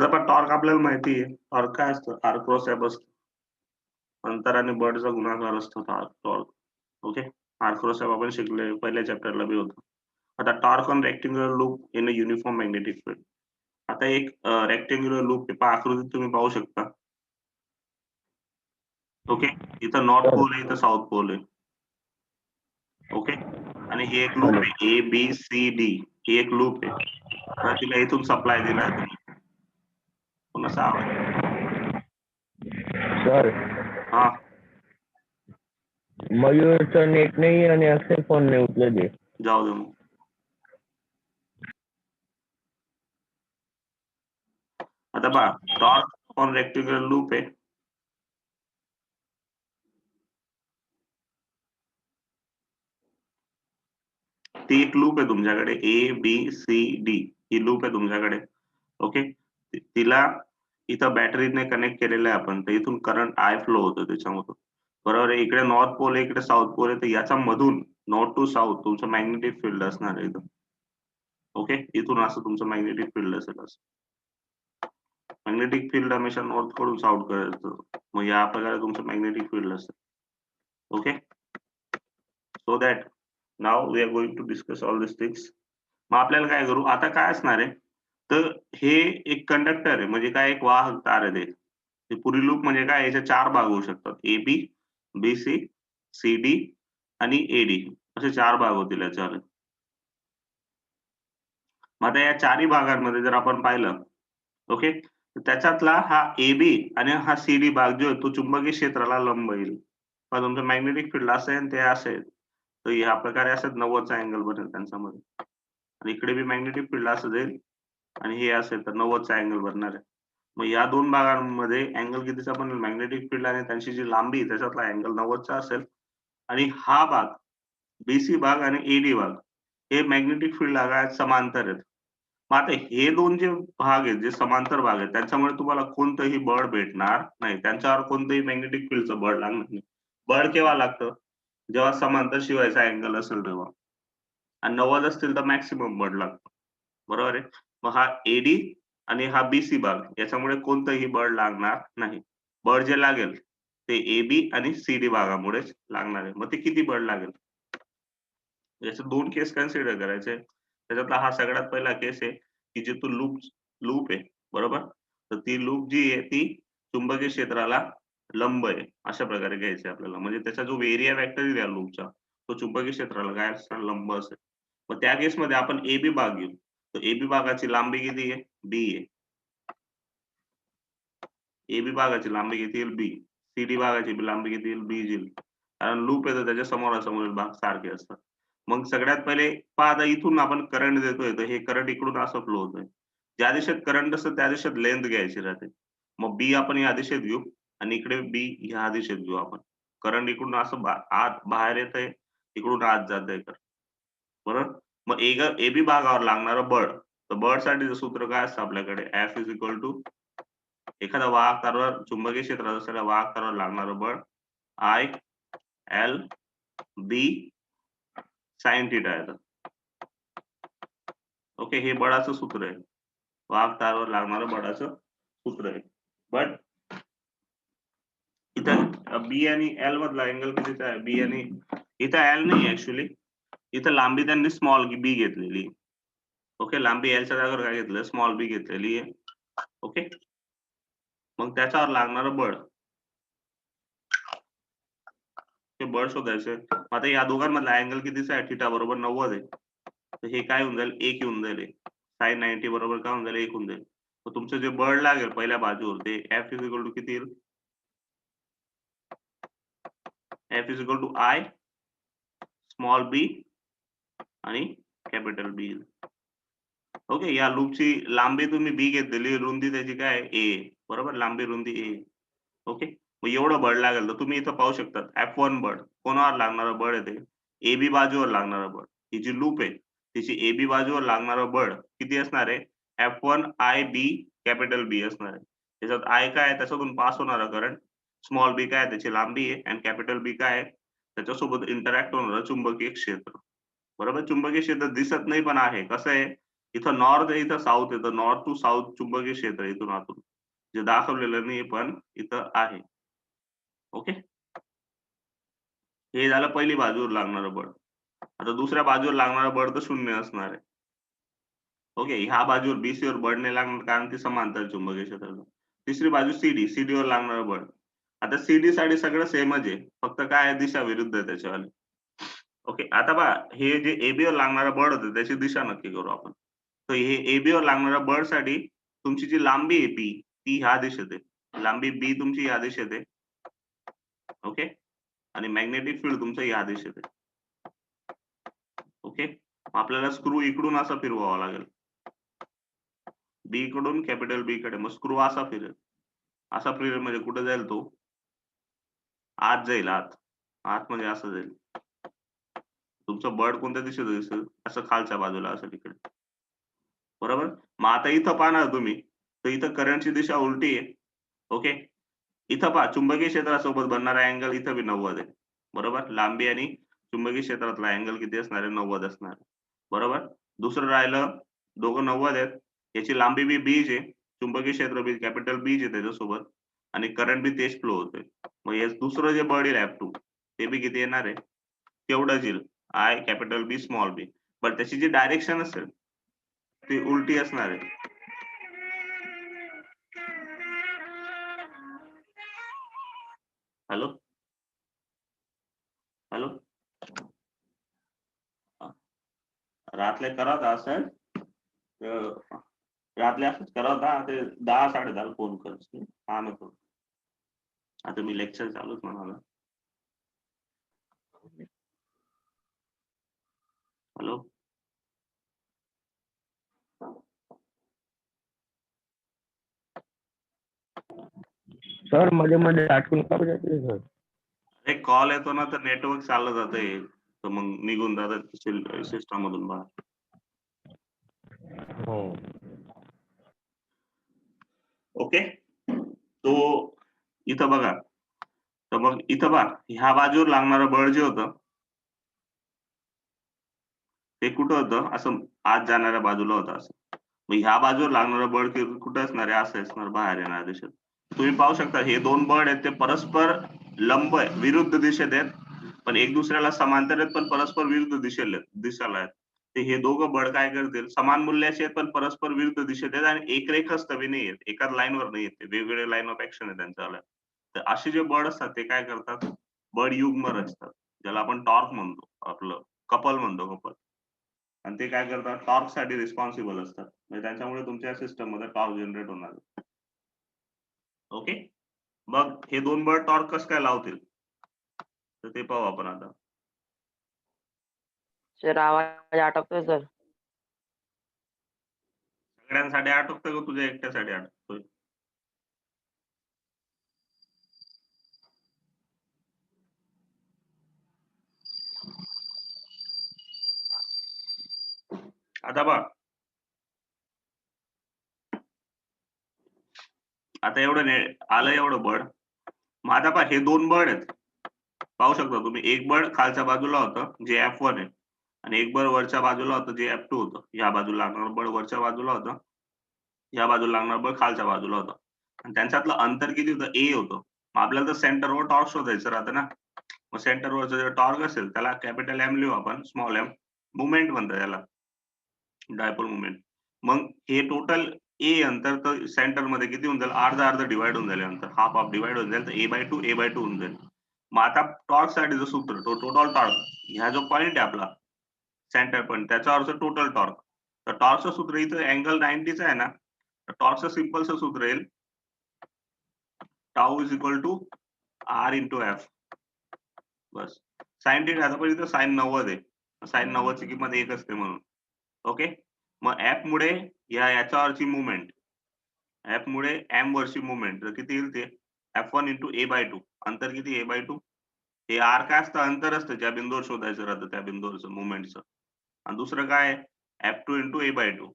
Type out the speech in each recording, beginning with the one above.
आता पण टॉर्क आपल्याला माहिती आहे. टॉर्क काय असतं? आर क्रॉस एफ असतं. अंतर आणि बळचा गुणाकार असतो torque. Okay. R cross F आपण शिकले पहिल्या चॅप्टरला बी होतं. आता torque on rectangular loop in a uniform magnetic field. आता एक रेक्टेंग्युलर लूप आहे. आकृतीत तुम्ही पाहू शकता. ओके. इथं नॉर्थ पोल आहे, इथं साऊथ पोल आहे. ओके. आणि हे एक लूप आहे ए बी सी डी. ही एक लूप आहे. आता तिला इथून सप्लाय दिला तुम्ही. कोणाचा आवाज? सर हा. मयूरचं नेट नाही आणि अक्षय फोन नाही उचलले. जाऊ दे मग. आता पहा, टॉर्क ऑन रेक्टेंग्युलर लूप आहे. ती एक लूप आहे तुमच्याकडे ए बी सी डी. ही लूप आहे तुमच्याकडे. ओके. तिला इथं बॅटरीने कनेक्ट केलेलं आहे आपण. तर इथून करंट आय फ्लो होतो त्याच्यामधून. बरोबर आहे. इकडे नॉर्थ पोल आहे, इकडे साऊथ पोल आहे. तर याच्या मधून नॉर्थ टू साऊथ तुमचं मॅग्नेटिक फील्ड असणार आहे इथं. ओके. इथून असं तुमचं मॅग्नेटिक फील्ड असेल. असं मॅग्नेटिक फील्ड हमेशा नॉर्थ कडून साऊथ कडे असतं. मग या प्रकारे तुमचं मॅग्नेटिक फील्ड असेल. Okay. So that now we are going to discuss all this things. मग आपल्याला काय करू आता काय असणार आहे? तर हे एक कंडक्टर आहे, म्हणजे काय एक वाहक तार आहे ते. पुरी लूप म्हणजे काय, याचे 4 भाग होऊ शकतात. A B, B C, C D आणि ए डी असे 4 भाग होतील याच्यावर. मग आता या 4ही भागांमध्ये जर आपण पाहिलं, ओके, तर त्याच्यातला हा ए बी आणि हा सी डी भाग जो आहे तो चुंबकीय क्षेत्राला लंब येईल. पण तुमचं मॅग्नेटिक फील्ड असं आहे आणि ते असेल. तर ह्या प्रकारे असं 90चा अँगल बनेल त्यांच्यामध्ये. आणि इकडे बी मॅग्नेटिक फील्ड असं जाईल आणि हे असेल तर 90चा अँगल बनणार आहे. मग या 2 भागांमध्ये अँगल कितीचा बनेल? मॅग्नेटिक फील्ड आणि त्यांची जी लांबी त्याच्यातला अँगल 90चा असेल. आणि हा भाग बीसी भाग आणि एडी भाग हे मॅग्नेटिक फील्ड लागायला समांतर आहेत. मग आता हे 2 जे भाग आहेत, जे समांतर भाग आहेत, त्यांच्यामुळे तुम्हाला कोणतंही बळ भेटणार नाही. त्यांच्यावर कोणतंही मॅग्नेटिक फील्डचं बळ लागणार नाही. बळ केव्हा लागतं? जेव्हा समांतर शिवायचा अँगल असेल तेव्हा. आणि 90 असतील तर मॅक्सिमम बळ लागतं. बरोबर आहे. मग हा एडी आणि हा बीसी भाग याच्यामुळे कोणतंही बळ लागणार नाही. बळ जे लागेल ते एबी आणि सीडी भागामुळेच लागणार आहे. मग ते किती बळ लागेल? याचे 2 केस कन्सिडर करायचे. त्याच्यातला हा सगळ्यात पहिला केस आहे, की जे तो लूप आहे, बरोबर? तर ती लूप जी आहे ती चुंबकीय क्षेत्राला लंब आहे. अशा प्रकारे घ्यायचं आहे आपल्याला. म्हणजे त्याचा जो एरिया वेक्टर आहे या लूपचा, तो चुंबकीय क्षेत्राला काय असणार? लंब असेल. मग त्या केसमध्ये आपण एबी भाग घेऊ. तर एबी भागाची लांबी किती आहे? बी आहे. एबी भागाची लांबी किती येईल? बी. सीडी भागाची लांबी किती येईल? बी येईल. कारण लूप आहे तर त्याच्या समोरासमोरील भाग सारखे असतात. मग सगळ्यात पहिले पहा, आता इथून आपण करंट देतोय तर हे करंट इकडून असं फ्लो होतोय. ज्या दिशेत करंट असतं त्या दिशेत लेंथ घ्यायची राहते. मग बी आपण या दिशेत घेऊ आणि इकडे बी ह्या दिशेत घेऊ आपण. करंट इकडून असं आत बाहेर येतंय, इकडून आत जातंय करंट. बरोबर? मग एबी भागावर लागणारं बळ. तर बळसाठीचं सूत्र काय असतं आपल्याकडे? F इज इक्वल टू एखादा वाहक तारावर चुंबकीय क्षेत्रात असलेल्या वाहक तारावर लागणारं बळ I L B sin theta येतं. ओके. हे बळाचं सूत्र आहे. वाहक तारावर लागणारं बळाचं सूत्र आहे. बट इथं बी आणि एल मधला अँगल कितीचा आहे? बी आणि इथं एल नाही ऍक्च्युली. इथं लांबी त्यांनी स्मॉल बी घेतलेली. ओके. लांबी एलच्या जागेवर काय घेतलं? स्मॉल बी घेतलेली आहे. ओके. मग त्याच्यावर लागणारं बळ, ते बळ शोधायचंय. आता या दोघांमधला अँगल कितीचा आहे? थिटा बरोबर 90 आहे. तर हे काय होऊन जाईल? 1 येऊन जाईल. sin 90 बरोबर काय होऊन जाईल? 1 होऊन जाईल. तर तुमचं जे बळ लागेल पहिल्या बाजूवर ते F इज इक्वल टू किती येईल? F is equal to I small B आणि कॅपिटल बी. ओके. या लूपची लांबी तुम्ही बी घेतलेली, रुंदी त्याची काय? ए. बरोबर? लांबी रुंदी ए. ओके. मग एवढं बळ लागेल. तर तुम्ही इथं पाहू शकता F1 बळ कोणावर लागणारं बळ आहे ते? एबी बाजूवर लागणारं बळ. ही जी लूप आहे तिची एबी बाजूवर लागणारं बळ किती असणार आहे? F1 I B कॅपिटल बी असणार आहे. त्याच्यात आय काय आहे? त्याच्यातून पास होणारं करंट. स्मॉल बी काय आहे? त्याची लांबी आहे. आणि कॅपिटल बी काय आहे? त्याच्यासोबत इंटरॅक्ट होणारं चुंबकीय क्षेत्र. बरोबर? चुंबकीय क्षेत्र दिसत नाही पण आहे. कसं आहे? इथं नॉर्थ आहे, इथं साऊथ आहे. तर नॉर्थ टू साऊथ चुंबकीय क्षेत्र आहे इथून आतून. जे दाखवलेलं नाही पण इथं आहे. ओके. हे झालं पहिली बाजूवर लागणारं बळ. आता दुसऱ्या बाजूवर लागणारं बळ तर 0 असणार आहे. ओके. ह्या बाजूवर BC वर बळ नाही लागणार कारण ती समांतर चुंबकीय क्षेत्राला. तिसरी बाजू CD वर लागणारं बळ. आता CD साठी सगळं सेमच आहे. फक्त काय आहे दिशा विरुद्ध आहे त्याच्यावाली. ओके. आता पहा हे जे AB वर लागणारं बळ होतं त्याची दिशा नक्की करू आपण. तर हे AB वर लागणाऱ्या बळसाठी तुमची जी लांबी आहे B ती ह्या दिशेत आहे. लांबी B तुमची ह्या दिशेत आहे. ओके. आणि मॅग्नेटिक फील्ड तुमचं ह्या दिशेत आहे. ओके. आपल्याला स्क्रू इकडून असा फिरवावा लागेल. B कडून कॅपिटल B कडे. मग स्क्रू असा फिरेल. असा फिरेल म्हणजे कुठे जाईल तो? आत जाईल आत. आत म्हणजे असं जाईल. तुमचं बळ कोणत्या दिशेत दिसेल? असं खालच्या बाजूला असेल इकडे. बरोबर? मग आता इथं पहा ना तुम्ही, तर इथं करंटची दिशा उलटी आहे. ओके. इथं पहा चुंबकीय क्षेत्रासोबत बनणारा अँगल इथं बी 90 आहे. बरोबर? लांबी आणि चुंबकीय क्षेत्रातला अँगल किती असणार आहे? 90 असणार आहे. बरोबर? दुसरं राहिलं दोघं 90 आहेत. याची लांबी बी बीच आहे. चुंबकीय क्षेत्र बी कॅपिटल बीच आहे त्याच्यासोबत आणि करंट बी तेच फ्लो होतोय. मग हे दुसरं जे बळ येईल F2 ते बी किती येणार आहे? तेवढंच येईल. I capital B small b. पण त्याची जी डायरेक्शन असेल ती उलटी असणार आहे. हॅलो? हॅलो? रातले करा होता असं रातले असंच करा होता ते 10-10:30 फोन कर हा नको आता मी लेक्चर चालूच म्हणाला. हॅलो? सर मध्ये मध्ये आठवण काढू जाते सर. एक कॉल येतो ना तर नेटवर्क चाललं जातंय तर मग निघून जातात सिस्टम मधून बाहेर. हो. ओके. तो इथं बघा. तर मग इथं पहा ह्या बाजूवर लागणारं बळ जे होतं ते कुठं होतं? असं आत जाणाऱ्या बाजूला होतं असं. मग ह्या बाजूवर लागणारं बळ कुठं असणार आहे? असं असणार बाहेर येणाऱ्या दिशेत. तुम्ही पाहू शकता हे दोन बळ आहेत ते परस्पर लंब आहे, विरुद्ध दिशेत आहेत. पण एक दुसऱ्याला समांतर आहेत पण परस्पर विरुद्ध दिशेला आहेत. ते हे दोघं बळ काय करतील? समान मूल्याचे आहेत पण परस्पर विरुद्ध दिशेत आहेत आणि एकरेखस्त बी नाही आहेत. एकाच लाईनवर नाही आहेत ते. वेगवेगळे लाईन ऑफ ऍक्शन आहे त्यांच्यावाल्या. तर असे जे बळ असतात ते काय करतात? बळ युग्म रचतात. ज्याला आपण टॉर्क म्हणतो. आपलं कपल म्हणतो कपल. आणि ते काय करतात? टॉर्क साठी रिस्पॉन्सिबल असतात. म्हणजे त्यांच्यामुळे तुमच्या सिस्टम मध्ये टॉर्क जनरेट होणार. ओके. मग हे दोन बळ टॉर्क कसं काय लावतील? तर ते पाहू आपण आता. सर आवाज अटकतोय सर. सगळ्यांसाठी अटकतोय का तुझ्या एकट्यासाठी अटकतोय? आता बघ आता एवढं आलं एवढं बळ. मग आता पहा हे दोन बळ आहेत. पाहू शकता तुम्ही एक बळ खालच्या बाजूला होतं जे F1 आहे आणि एक बळ वरच्या बाजूला होतं जे F2 होतं. या बाजूला लागणार बळ वरच्या बाजूला होतं. या बाजूला लागणार बळ खालच्या बाजूला होतं. आणि त्यांच्यातलं अंतर किती होतं? A होतं. मग आपल्याला तर सेंटरवर टॉर्क शोधायचं राहतं ना. मग सेंटरवरचं जे टॉर्क असेल त्याला कॅपिटल M लिहू आपण स्मॉल m. मुवमेंट म्हणतात याला. Dipole movement. मग हे टोटल A अंतर तर सेंटर मध्ये किती होऊन जाईल? अर्धा डिवाइड होऊन जाईल अंतर. हाफ डिवाइड होऊन जाईल तर A/2 होऊन जाईल. मग आता टॉर्क साठीचं सूत्र तो टोटल टॉर्क ह्या जो पॉइंट आहे आपला सेंटर पॉइंट त्याच्यावरचं टोटल टॉर्क. तर टॉर्कचं सूत्र इथं अँगल 90 आहे ना. तर टॉर्कचं सिंपलचं सूत्र येईल tau is equal to R into F. बस. साइन θ आता पण इथं साइन 90 आहे. साइन 90 ची किंमत 1 असते म्हणून. ओके. मग F मुळे याच्यावरची मुवमेंट F मुळे M वरची मुवमेंट तर किती येईल ते? F1 into A/2. अंतर किती A/2? हे R काय असतं? अंतर असतं ज्या बिंदूवर शोधायचं राहतं त्या बिंदूवरचं मुवमेंटचं. आणि दुसरं काय F2 into A/2.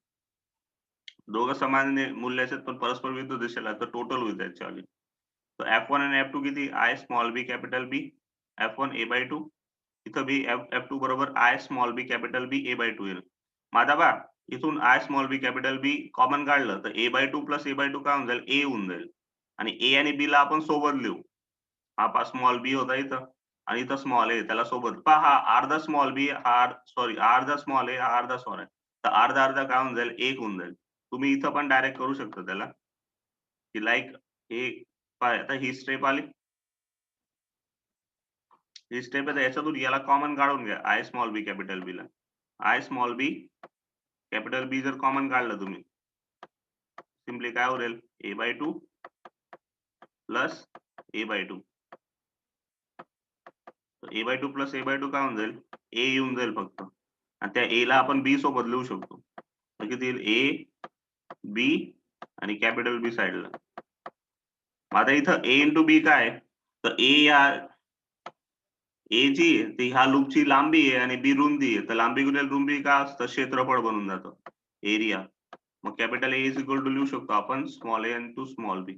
दोघं समान मूल्याचे पण परस्पर विरुद्ध दिशेला तर टोटल होईल त्याच्यावाली. तर F1 आणि F2 किती? I small b capital B. F1 A/2. इथं बी F2 बरोबर I small b capital B A/2 येईल. मग आता पहा इथून I small B capital B common काढलं तर a/2 प्लस a/2 काय होऊन जाईल, ए होऊन जाईल. आणि ए आणि बी ला आपण सोबत लिहू. हा स्मॉल बी होता इथं आणि इथं स्मॉल ए, त्याला सोबत पहा, हा अर्धा स्मॉल बी, सॉरी अर्धा स्मॉल ए, हा अर्धा स्मॉल आहे. तर अर्धा अर्धा काय होऊन जाईल, एक होऊन जाईल. तुम्ही इथं पण डायरेक्ट करू शकता त्याला, की लाईक हे पहा, आता ही स्टेप आली, ही स्टेप आहे, याच्यातून याला कॉमन काढून घ्या, आय स्मॉल बी कॅपिटल बी ला. आय स्मॉल बी कॅपिटल बी जर कॉमन काढलं तुम्ही, सिम्पली काय होईल, a/2 plus a/2. a/2 plus a/2 काय होऊन जाईल, ए येऊन जाईल फक्त. आणि त्या ए ला आपण बी सोबत लिहू शकतो. तर किती येईल, ए बी आणि कॅपिटल बी साइडला. आता इथं ए इंटू बी काय, तर ए या ए जी आहे ती ह्या लूपची लांबी आहे आणि बी रुंदी आहे. तर लांबी गुणिले रुंदी काय असतं, क्षेत्रफळ बनून जातं, एरिया. मग capital A is equal to लिहू शकतो आपण small A into small B.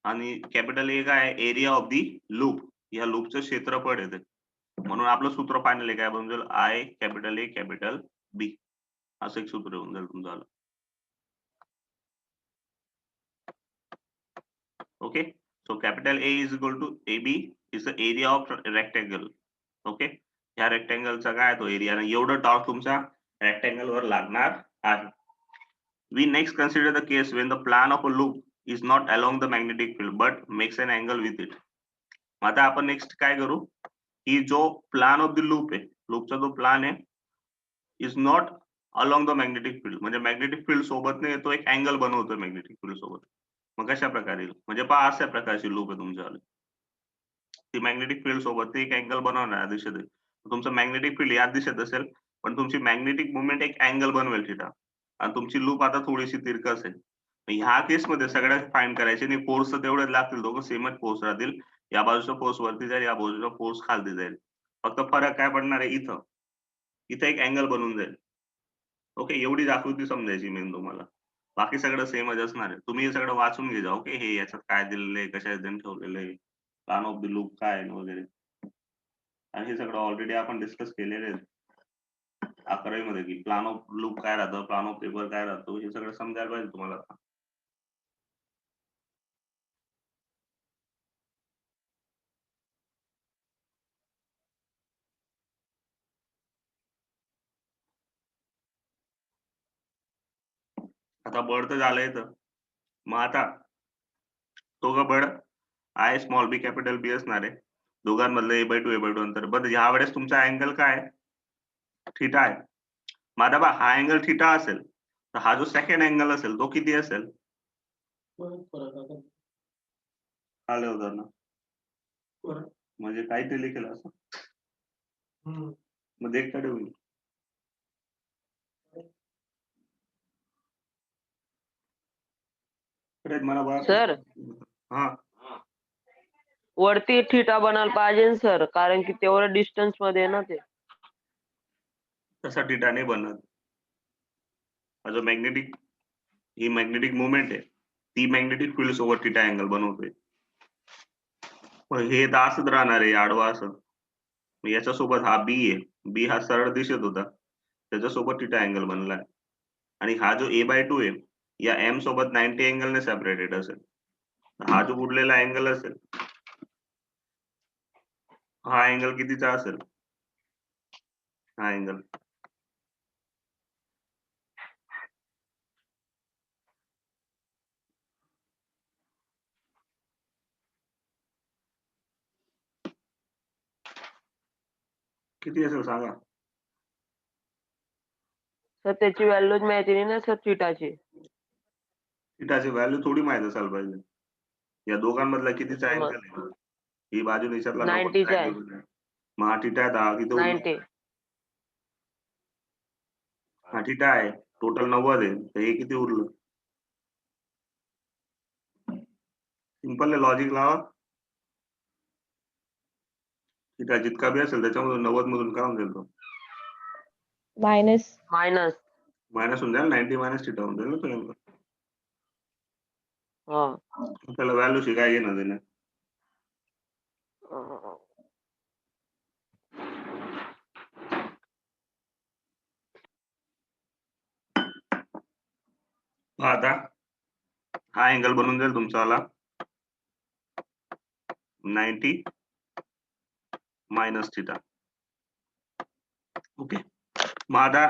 आणि कॅपिटल ए काय, एरिया ऑफ दी लूप, या लूपचं क्षेत्रफळ आहे ते. म्हणून आपलं सूत्र फायनली काय बनून जाईल, I capital A capital B, असं एक सूत्र येऊन जाईल तुमचं. Okay, so capital A is equal to A B is the area of rectangle. Okay, ह्या रेक्टँगलचा काय तो एरिया, एवढं टॉर्क तुमच्या रेक्टँगल वर लागणार आहे. We next consider the case when the plan of a loop is not along the magnetic field but makes an angle with it. आता आपण नेक्स्ट काय करू, की जो प्लान ऑफ द लूप आहे, लूपचा जो प्लान आहे, is not along the magnetic field, म्हणजे मॅग्नेटिक फील्ड सोबत नाही, तो एक अँगल बनवतोय मॅग्नेटिक फील्ड सोबत. मग कशा प्रकारे, म्हणजे पहा अशा प्रकारची लूप आहे तुमच्यावाली, ती मॅग्नेटिक फील्ड सोबत एक अँगल बनवणार या दिशेत. तुमचं मॅग्नेटिक फील्ड या दिशेत असेल, पण तुमची मॅग्नेटिक मुवमेंट एक अँगल बनवेल थिटा, आणि तुमची लूप आता थोडीशी तिरकस आहे. ह्या केसमध्ये सगळ्यात फाईन करायचे आणि फोर्स तर तेवढेच लागतील, दोघं सेमच फोर्स राहतील. या बाजूचा फोर्स वरती जाईल, या बाजूचा फोर्स खालती जाईल. फक्त फरक काय पडणार आहे, इथं इथं एक अँगल बनवून जाईल. ओके, एवढी आकृती समजायची मेन तुम्हाला, बाकी सगळं सेमच असणार आहे. तुम्ही हे सगळं वाचून घे जा. ओके, हे याच्यात काय दिलेलं आहे, कशा ठेवलेलं आहे, प्लॅन ऑफ द लूप काय आहे वगैरे. आणि हे सगळं ऑलरेडी आपण डिस्कस केलेले आहे 11वी मध्ये, की प्लॅन ऑफ लूप काय राहतं, प्लॅन ऑफ पेपर काय राहतो, हे सगळं समजायला पाहिजे तुम्हाला. आता बळ तर झालंय, तर मग आता दोघं बळ आय स्मॉल बी कॅपिटल बी असणार आहे, दोघांमधलं a/2 अंतर. बरं, ह्या वेळेस तुमचा अँगल काय आहे, थिटा आहे. मग आता हा अँगल थिटा असेल, तर हा जो सेकंड अँगल असेल तो किती असेल, आलं होतं ना, म्हणजे काहीतरी लिखेल असं, मग देखता होईल. मला सर हा, वरती थिटा बनायला पाहिजे सर, कारण की तेवढ्या डिस्टन्स मध्ये आहे ना ते. तसा थिटा नाही बनत. जो मॅग्नेटिक, ही मॅग्नेटिक मुवमेंट आहे, ती मॅग्नेटिक फील्ड सोबत थिटा अँगल बनवतोय. हे तर असंच राहणार आहे, आडवा असं. याच्यासोबत हा बी आहे, बी हा सरळ दिसत होता, त्याच्यासोबत थिटा अँगल बनलाय. आणि हा जो a/2 आहे, या एम सोबत 90 अँगलने सेपरेटेड असेल. हा जो उरलेला अँगल असेल, हा अँगल कितीचा असेल, हा अँगल किती असेल सांगा. सर त्याची व्हॅल्यूच माहिती नाही ना सर थिटाची. थिटाची व्हॅल्यू थोडी माहित असायला पाहिजे. या दोघांमधला कितीचा अँगल आहे, ही बाजू निशातला 90 चा आहे. मग हा थिटा आहे, हा किती उरला, 90. हा थिटा आहे, टोटल 90 आहे, तर हे किती उरलं. सिंपल लॉजिक लावा, थिटा जितका बी असेल त्याच्यामधून 90 मधून काय होऊन जाईल, तो मायनस मायनस होऊन जाईल, 90 मायनस थिटा होऊन जाईल ना. त्याला व्हॅल्यूशी काय घेणं देणं. आता हा अँगल बनून जाईल तुमचा 90 मायनस थिटा. ओके, मग आता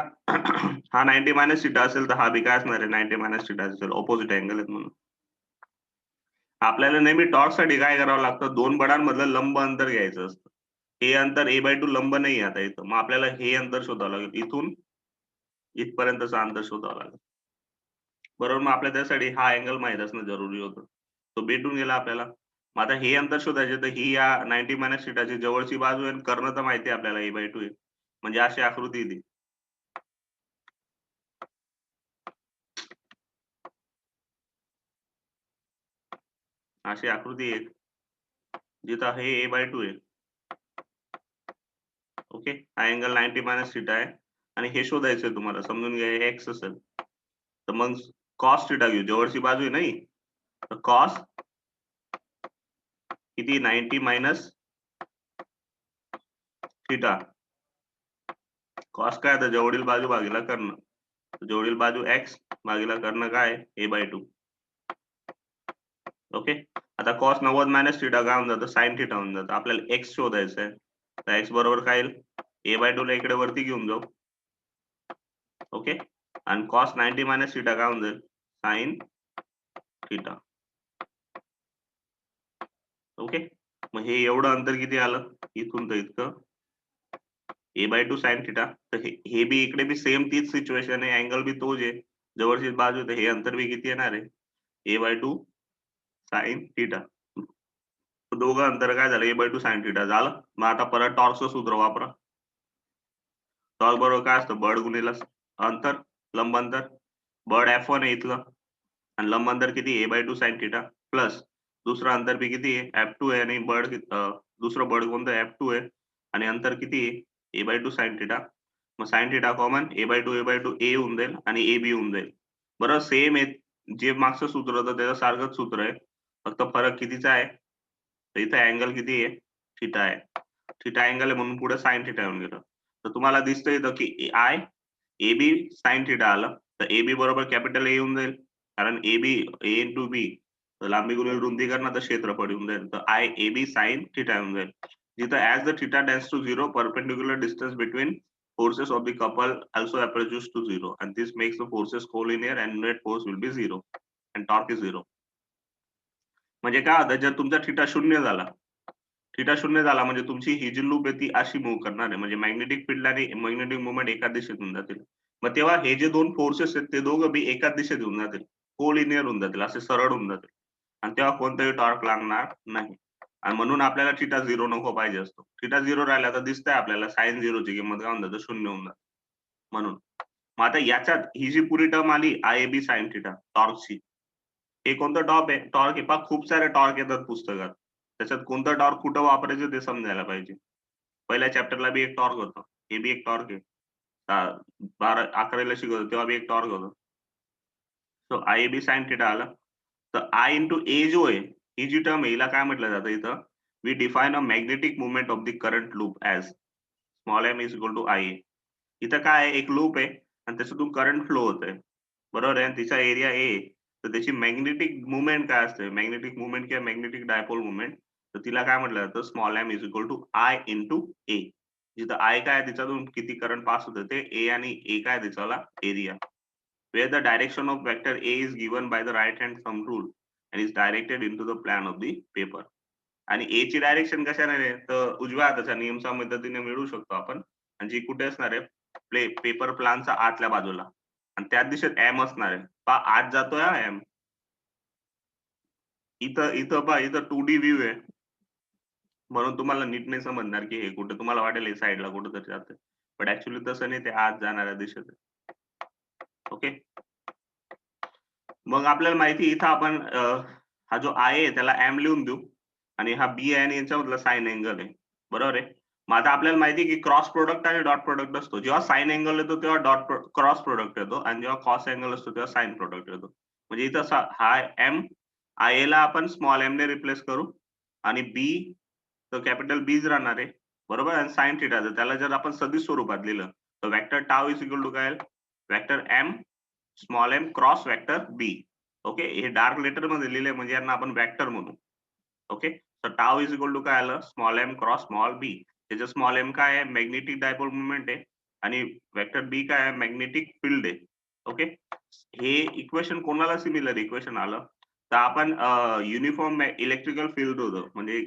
हा 90 मायनस थिटा असेल तर हा बी काय असणार आहे 90 मायनस थिटा असेल, ऑपोजिट अँगल आहेत म्हणून. आपल्याला नेहमी टॉर्क साठी काय करावं लागतं, दोन बडांमधलं लंब अंतर घ्यायचं असतं. हे अंतर a/2 लंब नाही आता इथं, मग आपल्याला हे अंतर शोधावं लागेल, इथून इथपर्यंतचं अंतर शोधावं लागेल. बरोबर, मग आपल्याला त्यासाठी हा अँगल माहित असणं जरुरी होतं, तो भेटून गेला आपल्याला. मग आता हे अंतर शोधायचे तर ही या 90 मायनस थिटाची जवळची बाजू आहे, कर्ण तर माहिती आहे आपल्याला a/2 आहे, म्हणजे अशी आकृती ती. अशी आकृती एक जिथं हे a/2 आहे. ओके, हा अँगल 90 मायनस थिटा आहे आणि हे शोधायचंय तुम्हाला, समजून घ्या हे एक्स असेल तर मग कॉस थिटा घेऊ, जवळची बाजू आहे नाही, तर कॉस किती 90 मायनस थिटा. कॉस काय आता जवळील बाजू भागीला कर्ण, जवळील बाजू एक्स भागीला कर्ण काय a/2. ओके, आता कॉस 90 मायनस थिटा काय होऊन जातं, साइन थिटा होऊन जातं. आपल्याला एक्स शोधायचं आहे, तर एक्स बरोबर काय येईल, a/2 ला इकडे वरती घेऊन जाऊ. ओके, आणि कॉस 90 मायनस थिटा काय होऊन जाईल साइन थिटा. ओके, मग हे एवढं अंतर किती आलं इथून तर इतकं a/2 साइन थिटा. तर हे बी इकडे बी सेम तीच सिच्युएशन आहे, अँगल बी तोच आहे, जवळची बाजू, तर हे अंतर बी किती येणार आहे a/2 साइन थिटा. दोघं अंतर काय झालं a/2 साइन थिटा झालं. मग आता परत टॉर्कचं सूत्र वापरा. टॉर्क बरोबर काय असतं, बळ गुणिले अंतर, लंब अंतर. बळ F1 आहे इथलं आणि लंब अंतर किती a/2 साइन थिटा, प्लस दुसरं अंतर बी किती आहे F2 आहे आणि बळ दुसरं बळ कोणतं F2 आहे आणि अंतर किती आहे a/2 साइन थिटा. मग sine theta common a/2 a होऊन जाईल आणि ab होऊन जाईल. बरोबर, सेम आहे, जे मागचं सूत्र होतं त्याचं सारखंच सूत्र आहे, फक्त फरक कितीचा आहे, तर इथं अँगल किती आहे थिटा आहे. थिटा अँगल आहे म्हणून पुढे साइन थिटा येऊन गेलं. तर तुम्हाला दिसतं इथं की I A B sine theta आलं, तर ए बी बरोबर कॅपिटल ए येऊन जाईल, कारण ए बी ए इंटू बी, लांबी गुणिले रुंदी करणार तर क्षेत्रफळ येऊन जाईल, तर I A B sine theta येऊन जाईल. जिथं as the theta tends to 0 perpendicular distance between forces of the couple also approaches to 0 and this makes the forces collinear and net force will be 0 and torque is 0. म्हणजे काय होतं, जर तुमचा theta शून्य झाला म्हणजे तुमची ही जी लूप आहे ती अशी मूव्ह करणार आहे, म्हणजे मॅग्नेटिक फील्ड आणि मॅग्नेटिक मुवमेंट एकाच दिशेत होऊन जातील. मग तेव्हा हे जे दोन फोर्सेस आहेत ते दोघं बी एकाच दिशेत होऊन जातील, कोलिनियर होऊन जातील, असे सरळ होऊन जातील आणि तेव्हा कोणताही टॉर्क लागणार नाही. आणि म्हणून आपल्याला थिटा 0 नको पाहिजे असतो. थिटा 0 राहिला तर दिसतंय आपल्याला साइन 0 ची किंमत काय होऊन जातं, शून्य होऊन जातं. म्हणून मग आता याच्यात ही जी पुरी टर्म आली I A B sine theta टॉर्कची, हे कोणतं टॉर्क आहे पहा, खूप सारे टॉर्क येतात पुस्तकात, त्याच्यात कोणतं टॉर्क कुठं वापरायचं ते समजायला पाहिजे. पहिल्या चॅप्टरला बी एक टॉर्क होतं, हे बी एक टॉर्क आहे, 11वीला शिकवतो तेव्हा बी एक टॉर्क होतं. So I A B sine theta आला, तर आय इंटू ए जो आहे ही जी टर्म आहे हिला काय म्हटलं जातं इथं, we define a magnetic moment of the current loop as small M is equal to I A. इथं काय आहे, एक लूप आहे आणि त्याच्यातून करंट फ्लो होत आहे, बरोबर आहे, तिचा एरिया ए, तर त्याची मॅग्नेटिक मुवमेंट काय असते, मॅग्नेटिक मुवमेंट किंवा मॅग्नेटिक डायपोल मुवमेंट, तर तिला काय म्हटलं जातं, small M is equal to I into A. जिथं आय काय तिच्यातून किती करंट पास होतं ते ए आणि ए काय त्याच्याला area, where the direction of vector A is given by the right hand thumb rule and is directed into the plan of the paper. आणि ए ची direction कशाने आहे, तर उजव्या हाताच्या नियमच्या मदतीने मिळवू शकतो आपण, आणि जी कुठे असणार आहे पेपर प्लानच्या आतल्या बाजूला, आणि त्याच दिशेत एम असणार आहे, पा आत जातोय हा एम. इथं पहा, इथं 2D व्ह्यू आहे म्हणून तुम्हाला नीट नाही समजणार की हे कुठे, तुम्हाला वाटेल हे साईडला कुठं तरी जातं, पण ऍक्च्युली तसं नाही, ते आत जाणाऱ्या दिशेत. ओके, मग आपल्याला माहिती इथं आपण हा जो आय आहे त्याला एम लिहून देऊ आणि हा बी आहे आणि यांच्यामधला साइन अँगल आहे, बरोबर आहे. मग आता आपल्याला माहिती की क्रॉस प्रोडक्ट आणि डॉट प्रोडक्ट असतो, जेव्हा साइन अँगल येतो तेव्हा डॉट क्रॉस प्रोडक्ट येतो आणि जेव्हा कॉस अँगल असतो तेव्हा साइन प्रोडक्ट येतो. म्हणजे इथं हा एम आय ला आपण स्मॉल एम ने रिप्लेस करू आणि बी तर कॅपिटल बीज राहणार आहे, बरोबर. आणि साइन थिटा त्याला जर आपण सदिश स्वरूपात लिहिलं तर vector tau is equal to काय, vector M small M cross vector B. Okay, हे डार्क लेटर मध्ये लिहिले म्हणजे यांना आपण वेक्टर म्हणू. ओके, तर टाव इज इक्वल टू काय आलं, स्मॉल एम क्रॉस स्मॉल बी. त्याचं स्मॉल एम काय आहे, मॅग्नेटिक डायपोल मुवमेंट आहे, आणि वेक्टर बी काय आहे, मॅग्नेटिक फील्ड आहे. ओके, हे इक्वेशन कोणाला सिमिलर इक्वेशन आलं, तर आपण युनिफॉर्म इलेक्ट्रिकल फील्ड होतं, म्हणजे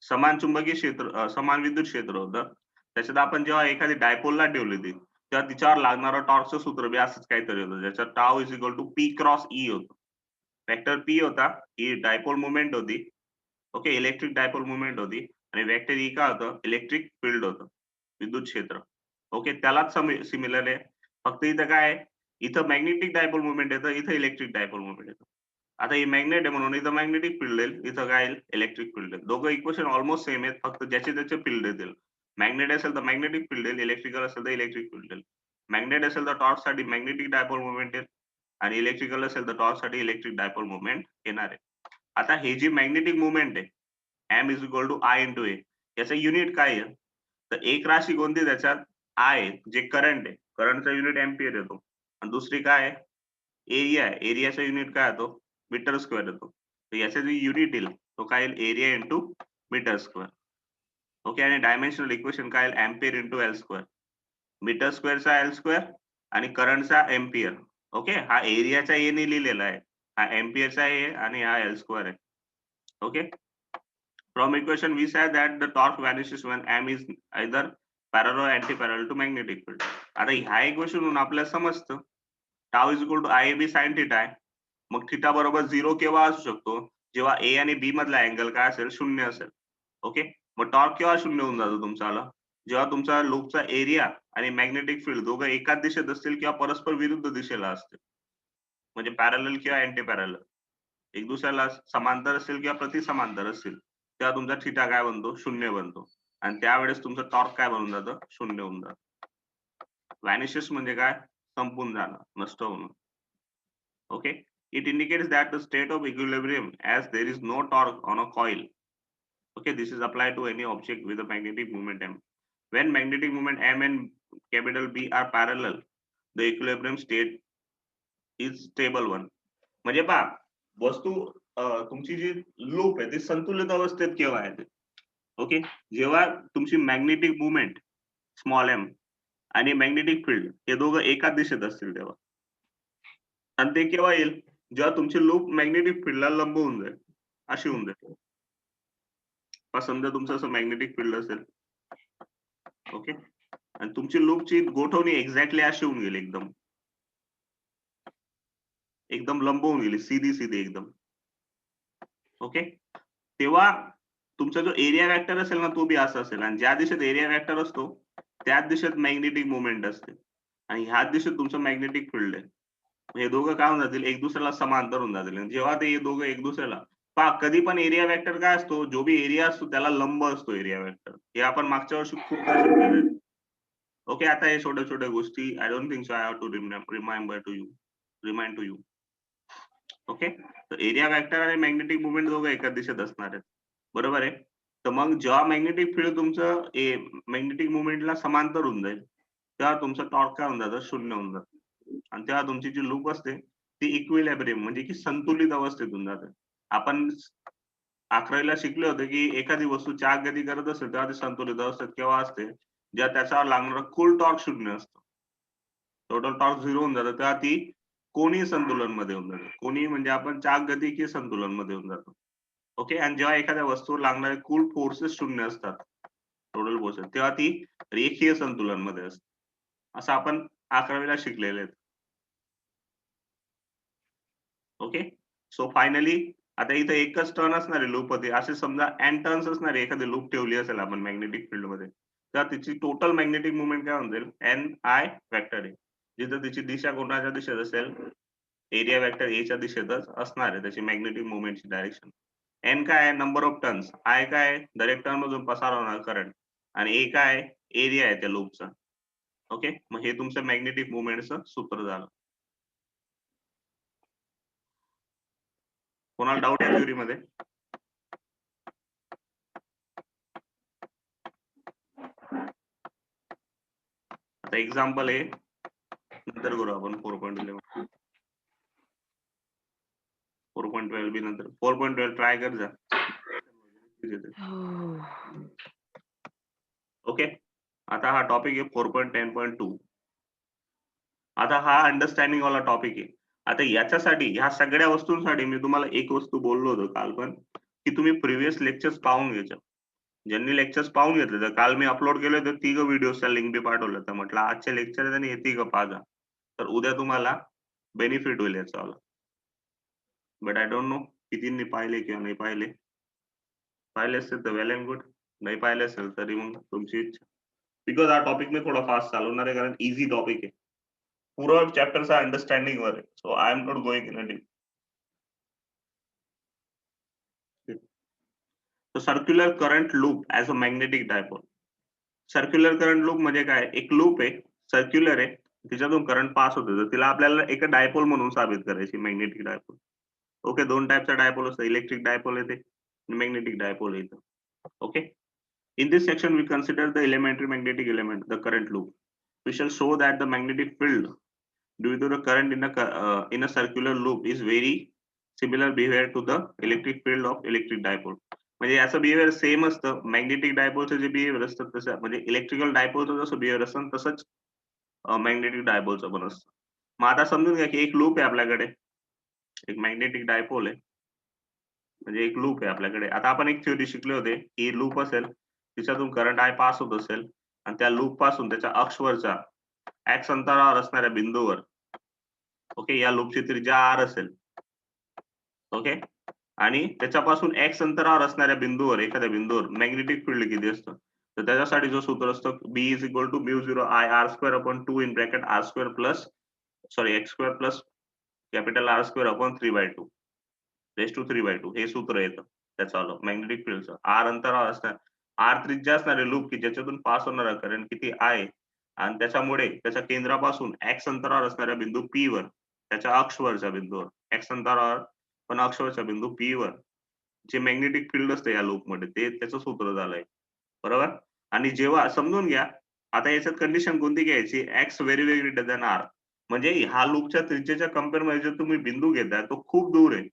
समान चुंबकीय क्षेत्र, समान विद्युत क्षेत्र होतं. त्याच्यात आपण जेव्हा एखादी डायपोलला ठेवली होती, तेव्हा तिच्यावर लागणारं टॉर्कचं सूत्र बी असंच काहीतरी होतं, ज्याच्यात tau is equal to P cross E होतं. वेक्टर पी होता, ही डायपोल मुवमेंट होती. ओके, इलेक्ट्रिक डायपोल मुवमेंट होती, आणि वेक्टर ई काय होतं, इलेक्ट्रिक फील्ड होतं, विद्युत क्षेत्र. ओके, त्यालाच सिमिलर आहे. फक्त इथं काय आहे, इथं मॅग्नेटिक डायपोल मुवमेंट येतं, इथं इलेक्ट्रिक डायपोल मुवमेंट येतं. आता ही मॅग्नेट आहे म्हणून इथं मॅग्नेटिक फील्ड येईल, इथं काय येईल, इलेक्ट्रिक फील्ड येईल. दोघं इक्वेशन ऑलमोस्ट सेम आहेत, फक्त ज्याचे त्याचे फील्ड येतील. मॅग्नेट असेल तर मॅग्नेटिक फील्ड येईल, इलेक्ट्रिकल असेल तर इलेक्ट्रिक फील्ड येईल. मॅग्नेट असेल तर टॉर्क साठी मॅग्नेटिक डायपोल मुवमेंट येईल, आणि इलेक्ट्रिकल असेल तर टॉर्क साठी इलेक्ट्रिक डायपोल मुवमेंट येणार आहे. आता हे जी मॅग्नेटिक मुवमेंट आहे, M is equal to I into A, याचं युनिट काय आहे, तर एक राशी कोणती त्याच्यात, आय, जे करंट आहे, करंटचा युनिट एम्पियर येतो, आणि दुसरी काय आहे, एरिया आहे, एरियाचा युनिट काय येतो, मीटर स्क्वेअर येतो. तर याचं जे युनिट येईल तो काय येईल, area into metre square. Okay, आणि डायमेन्शनल इक्वेशन काय येईल, ampere into L square. Metre स्क्वेअरचा एल स्क्वेअर आणि करंटचा एम्पियर. ओके, हा एरियाचा ए ने लिहिलेला आहे, हा एम्पियरचा ए आणि हा एल स्क्वेअर आहे. Okay, from equation we say that the torque vanishes when m is either parallel or anti-parallel to magnetic field. आता ह्या इक्वेशन वरून आपल्याला समजतं tau is equal to I B sine theta आहे. मग थिटा बरोबर 0 केव्हा असू शकतो, जेव्हा ए आणि बी मधला अँगल काय असेल, 0 असेल. ओके, मग टॉर्क केव्हा 0 होऊन जातो तुमचा, जेव्हा तुमचा लूपचा एरिया आणि मॅग्नेटिक फील्ड दोघं एकाच दिशेत असतील किंवा परस्पर विरुद्ध दिशेला असतील, म्हणजे पॅरलल किंवा अँटी पॅरलल, एक दुसऱ्याला समांतर असतील किंवा प्रतिसमांतर असतील, तेव्हा तुमचा थिटा काय बनतो, 0 बनतो, आणि त्यावेळेस तुमचं टॉर्क काय बनून जातं, 0 होऊन जातं. व्हॅनिशेस म्हणजे काय, संपून जाणं, नष्ट होणं. Okay, it indicates that the state of equilibrium as there is no torque on a coil. Okay, this is applied to any object with a magnetic moment m. When magnetic moment m and capital B are parallel, the equilibrium state is stable one. म्हणजे पहा, वस्तू तुमची जी loop आहे ती संतुलित अवस्थेत केव्हा आहे. ओके, जेव्हा तुमची मॅग्नेटिक मुवमेंट स्मॉल एम आणि मॅग्नेटिक फील्ड हे दोघं एकाच दिशेत असतील तेव्हा. आणि ते केव्हा येईल, जेव्हा तुमची लूप मॅग्नेटिक फील्डला लंब होऊन जाईल, अशी होऊन जाईल. समजा तुमचं असं मॅग्नेटिक फील्ड असेल, ओके, आणि तुमची लूपची गोठवणी एक्झॅक्टली अशी होऊन गेली, एकदम एकदम लंब होऊन गेली, सीधी सीधी एकदम. ओके, तेव्हा तुमचा जो एरिया वेक्टर असेल ना, तो बी असा असेल, आणि ज्या दिशेत एरिया वेक्टर असतो त्याच दिशेत मॅग्नेटिक मुवमेंट असते, आणि ह्याच दिशेत तुमचं मॅग्नेटिक फील्ड आहे. हे दोघं काय होऊन जातील, एक दुसऱ्याला समांतर होऊन जातील. जेव्हा ते दोघं एक दुसऱ्याला, पहा कधी पण एरिया वेक्टर काय असतो, जो बी एरिया असतो त्याला लंब असतो एरिया वेक्टर. हे आपण मागच्या वर्षी खूपदा शिकलेलं आहे. ओके, आता हे छोट्या छोट्या गोष्टी I don't think so I have to remind to you. Okay, तर एरिया वेक्टर आणि मॅग्नेटिक मुवमेंट दोघं एकाच दिशेत असणार आहेत, बरोबर आहे. तर मग जेव्हा मॅग्नेटिक फील्ड तुमचं मॅग्नेटिक मुवमेंटला समांतर होऊन जाईल, तेव्हा तुमचं टॉर्क काय होऊन जातं, 0 होऊन जातं, आणि तेव्हा तुमची जी लूप असते ती इक्विलिब्रियम म्हणजे की संतुलित अवस्थेत होऊन जाते. आपण 11वीला शिकले होते की एखादी वस्तू चाक गती करत असेल तेव्हा ती संतुलित अवस्थेत केव्हा असते, जेव्हा त्याच्यावर लागणारं कुल टॉर्क 0 असतं, टोटल टॉर्क 0 होऊन जातं, तेव्हा ती कोणीय संतुलन मध्ये होऊन जाते. कोणी म्हणजे आपण चाक गतिकीय संतुलन मध्ये होऊन जातो. ओके, आणि जेव्हा एखाद्या वस्तूवर लागणारे कुल फोर्सेस 0 असतात, टोटल फोर्सेस, तेव्हा ती रेखीय संतुलन मध्ये असते, असं आपण 11वीला शिकलेले आहेत. ओके, सो फायनली आता इथे एकच टर्न असणार आहे लूप मध्ये, असे समजा एन टर्न्स असणार आहे, एखादी लूप ठेवली असेल आपण मॅग्नेटिक फील्ड मध्ये, तर तिची टोटल मॅग्नेटिक मुवमेंट काय होऊन जाईल, एन आय वेक्टर आहे. जिथे तिची दिशा कोणाच्या दिशेत असेल, एरिया वेक्टर एच्या दिशेतच असणार आहे त्याची मॅग्नेटिक मुवमेंटची डायरेक्शन. एन काय आहे, नंबर ऑफ टर्न्स, आय काय आहे, दरेक टर्न मधून पसार होणार करंट, आणि ए काय आहे, एरिया आहे त्या लूपचा. ओके, मग हे तुमचं मॅग्नेटिक मुवमेंटचं सूत्र झालं. कोणाला डाऊट आहे थ्योरी मध्ये? आता एक्झाम्पल आहे, नंतर करू आपण 4.11 4.12 बी नंतर 4.12 ट्राय कर जा. ओके, आता हा टॉपिक आहे 4.10.2. आता हा अंडरस्टँडिंग वाला टॉपिक आहे. आता याच्यासाठी ह्या सगळ्या वस्तूंसाठी मी तुम्हाला एक वस्तू बोललो होतो काल पण, की तुम्ही प्रिव्हियस लेक्चर्स पाहून घ्यायचं. ज्यांनी लेक्चर्स पाहून घेतले तर काल मी अपलोड केले तर 3 व्हिडिओच्या लिंक बी पाठवलं तर म्हटलं आजचे लेक्चर आणि हे 3 पाहा. तर उद्या तुम्हाला बेनिफिट होईल याचा. बट आय डोंट नो कितींनी पाहिले किंवा नाही पाहिले. पाहिले असेल तर वेल अँड गुड, नाही पाहिले असेल तरी मग तुमची इच्छा. बिकॉज हा टॉपिक मी थोडा फास्ट चालवणार आहे कारण इझी टॉपिक आहे. पूरा चॅप्टरचा अंडरस्टँडिंग वर आहे. So I am not going in a deep. So circular current loop as a magnetic dipole. Circular current loop म्हणजे काय? एक लूप आहे, सर्क्युलर आहे, तिच्यातून करंट पास होतो. तर तिला आपल्याला एक डायपोल म्हणून साबित करायची, मॅग्नेटिक डायपोल. ओके, 2 टाईपचा डायपोल असतो, इलेक्ट्रिक डायपोल येते आणि मॅग्नेटिक डायपोल येतं. Okay, in this section we consider the elementary magnetic element, the current loop. We shall show that the magnetic field due to the current in a circular loop is very similar behavior to the electric field of electric dipole. म्हणजे याचं behaviour same असतं. Magnetic डायपोलचं जे behaviour असतं तसं, म्हणजे electrical डायपोलचं जसं behaviour असतं तसंच मॅग्नेटिक डायपोलचं पण असतं. मग आता समजून घ्या की एक लूप आहे आपल्याकडे, एक मॅग्नेटिक डायपोल आहे, म्हणजे एक लूप आहे आपल्याकडे. आता आपण एक थ्योरी शिकले होते की लूप असेल, तिच्यातून करंट आय पास होत असेल आणि त्या लूप पासून त्याच्या अक्षवरच्या एक्स अंतरावर असणाऱ्या बिंदूवर, ओके, या लूपची त्रिज्या आर असेल, ओके, आणि त्याच्यापासून एक्स अंतरावर असणाऱ्या बिंदूवर, एखाद्या बिंदूवर मॅग्नेटिक फील्ड किती असतं, तर त्याच्यासाठी जो सूत्र असतं B is equal to μ0 I r² upon 2 in bracket r² plus x² plus capital R² upon 3/2 raise to 3/2 हे सूत्र येतं त्याचं मॅग्नेटिक फील्डचं. आर अंतरावर असणार, आर त्रिज्या असणारे लूप की ज्याच्यातून पास होणारा करंट किती आहे, आणि त्याच्यामुळे त्याच्या केंद्रापासून एक्स अंतरावर असणाऱ्या बिंदू P वर, त्याच्या अक्षवरच्या बिंदूवर, एक्स अंतरावर पण अक्षवरच्या बिंदू P वर जे मॅग्नेटिक फील्ड असतं या लूप मध्ये, ते त्याचं सूत्र झालंय, बरोबर. आणि जेव्हा समजून घ्या, आता याच्यात कंडिशन कोणती घ्यायची, X very very greater than R, म्हणजे ह्या लूपच्या त्रिज्येच्या कम्पेअर मध्ये जर तुम्ही बिंदू घेताय तो खूप दूर आहे,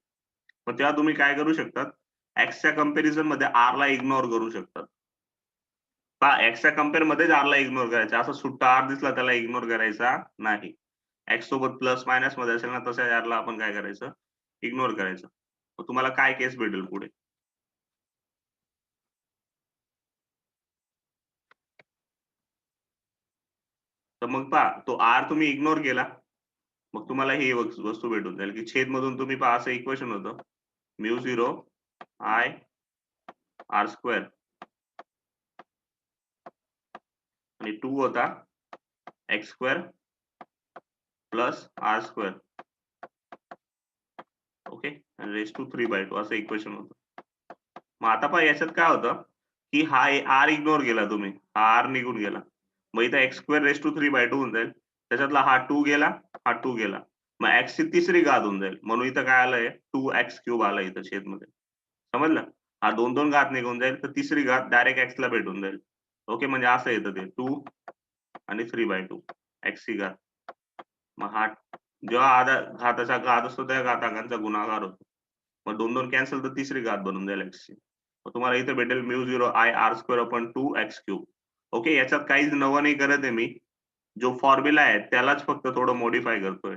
मग तेव्हा तुम्ही काय करू शकतात, एक्सच्या कम्पॅरिझन मध्ये आर ला इग्नोर करू शकतात. एक्सच्या कम्पेअर मध्येच आर ला इग्नोर करायचा, असं सुट्टा आर दिसला त्याला इग्नोर करायचा नाही. एक्स सोबत प्लस मायनस मध्ये असेल ना, तशा आरला आपण काय करायचं, इग्नोर करायचं. मग तुम्हाला काय केस भेटेल पुढे, तर मग पहा तो आर तुम्ही इग्नोर केला, मग तुम्हाला ही वस्तू भेटून जाईल की छेद मधून तुम्ही पहा असं इक्वेशन होतं μ0 I r² आणि 2 होता x² प्लस r², ओके, आणि रेस टू 3/2 असं इक्वेशन होतं. मग आता पहा याच्यात काय होतं की हा आर इग्नोर केला तुम्ही, हा आर निघून गेला, मग इथं x² रेस टू 3/2 होऊन जाईल, त्याच्यातला हा 2 गेला, हा 2 गेला, मग x ची तिसरी घात होऊन जाईल, म्हणून इथं काय आलंय 2x³ आलं इथं छेद मध्ये, समजलं. हा 2 घात निघून जाईल तर तिसरी घात डायरेक्ट x ला भेटून जाईल. ओके, म्हणजे असं येतं ते 2 आणि 3/2 x ची घात. मग हा जेव्हा आधा घाताचा घात असतो त्या घातांकांचा गुणाकार होतो, मग 2 कॅन्सल तर तिसरी घात बनून जाईल x ची. मग तुम्हाला इथे भेटेल μ0 I r² upon 2x³. Okay, याच्यात काहीच नवं नाही करत आहे मी, जो फॉर्म्युला आहे त्यालाच फक्त थोडं मॉडिफाय करतोय.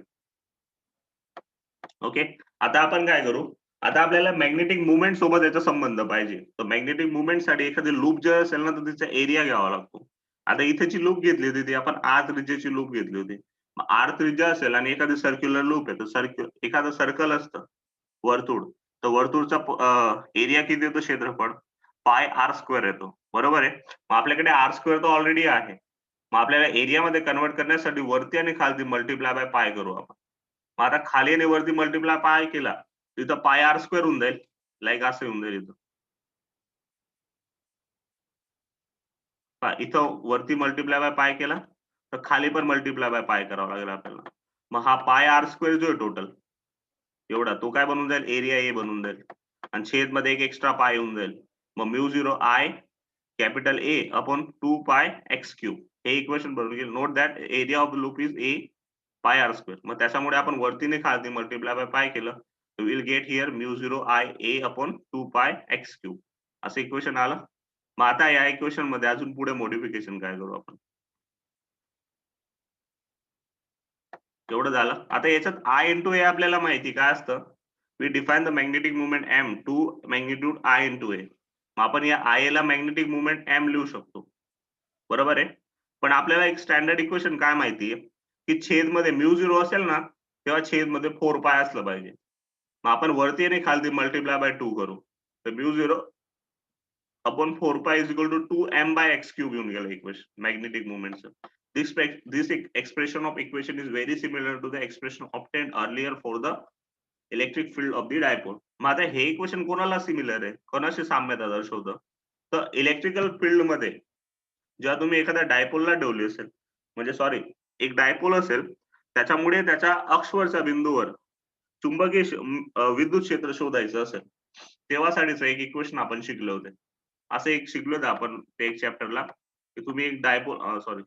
ओके, आता आपण काय करू, आता आपल्याला मॅग्नेटिक मुवमेंट सोबत याचा संबंध पाहिजे. तर मॅग्नेटिक मुवमेंट साठी एखादी लूप जर असेल ना, तर तिचा एरिया घ्यावा लागतो. आता इथेची लूप घेतली होती ती आपण आर त्रिज्येची लूप घेतली होती. मग आर त्रिज्या असेल आणि एखादी सर्क्युलर लूप आहे, तर एखादं सर्कल असतं वर्तुळ, तर वर्तुळचा एरिया किती येतो, क्षेत्रफळ पाय r² येतो, बरोबर आहे. मग आपल्याकडे r² तर ऑलरेडी आहे, मग आपल्याला एरियामध्ये कन्वर्ट करण्यासाठी वरती आणि खालती मल्टिप्लाय बाय पाय करू आपण. मग आता खाली आणि वरती मल्टिप्लाय पाय केला तिथं पाय r² होऊन जाईल, लाईक असं होऊन जाईल इथं. इथं वरती मल्टिप्लाय बाय पाय केला तर खाली पण मल्टिप्लाय बाय पाय करावं लागेल आपल्याला. मग हा पाय r² जो आहे टोटल एवढा, तो काय बनून जाईल, एरिया ए बनून जाईल, आणि छेद मध्ये एक एक्स्ट्रा पाय येऊन जाईल. मग μ0 I कॅपिटल A अपॉन 2 पाय x³ हे इक्वेशन बनून गेलं. Note that area of loop is A pi R square. मग त्याच्यामुळे आपण वरतीने खालती मल्टिप्लाय बाय पाय केलं, will get here mu 0 I A upon 2 पाय एक्स क्यूब. असं इक्वेशन आलं. मग आता या इक्वेशन मध्ये अजून पुढे मॉडिफिकेशन काय करू आपण? एवढं झालं. आता याच्यात आय इंटू ए आपल्याला माहिती काय असतं? We define the magnetic moment M to magnitude I into A. मग आपण या आय ला मॅग्नेटिक मुवमेंट एम लिहू शकतो. बरोबर आहे. पण आपल्याला एक स्टँडर्ड इक्वेशन काय माहितीये की छेद मध्ये म्यू 0 असेल ना तेव्हा छेद मध्ये 4 पाय असलं पाहिजे. मग आपण वरती आणि खालती मल्टिप्लाय बाय 2 करू. तर mu 0 upon 4 pi is equal to 2 m by x cube येऊन गेलं इक्वेशन मॅग्नेटिक मुवमेंटचं. This expression of equation is very similar to the expression obtained earlier for the electric field of the dipole. मग आता हे equation कोणाला similar आहे? कोणाशी साम्यता दर्शवतं? तर इलेक्ट्रिकल फील्ड मध्ये जेव्हा तुम्ही एखाद्या डायपोलला ठेवली असेल, म्हणजे सॉरी एक डायपोल असेल, त्याच्यामुळे त्याच्या अक्षवरच्या बिंदूवर चुंबकीय विद्युत क्षेत्र शोधायचं असेल, तेव्हासाठीचं एक इक्वेशन आपण शिकले होते. असं एक शिकलो होतं आपण ते एक चॅप्टरला की तुम्ही एक डायपोल सॉरी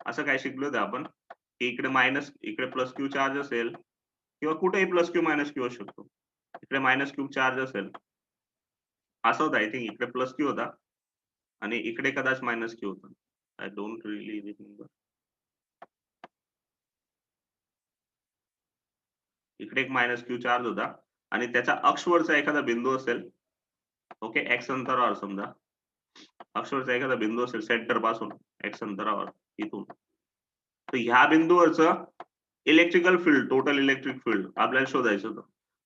असं काय शिकलो होतं आपण की इकडे मायनस इकडे प्लस क्यू चार्ज असेल किंवा कुठेही प्लस क्यू मायनस क्यू असू शकतो. इकडे मायनस क्यू चार्ज असेल असं होतं. आय थिंक इकडे प्लस क्यू होता आणि इकडे कदाच मायनस क्यू होता. I don't really remember. इकडे एक मायनस क्यू चार्ज होता आणि त्याच्या अक्षवरचा एखादा बिंदू असेल, ओके, एक्स अंतरावर समजा अक्षवरचा एखादा बिंदू असेल सेंटर पासून एक्स अंतरावर इथून, तर ह्या बिंदूवरचं electrical field total electric field आपल्याला शोधायचं होतं.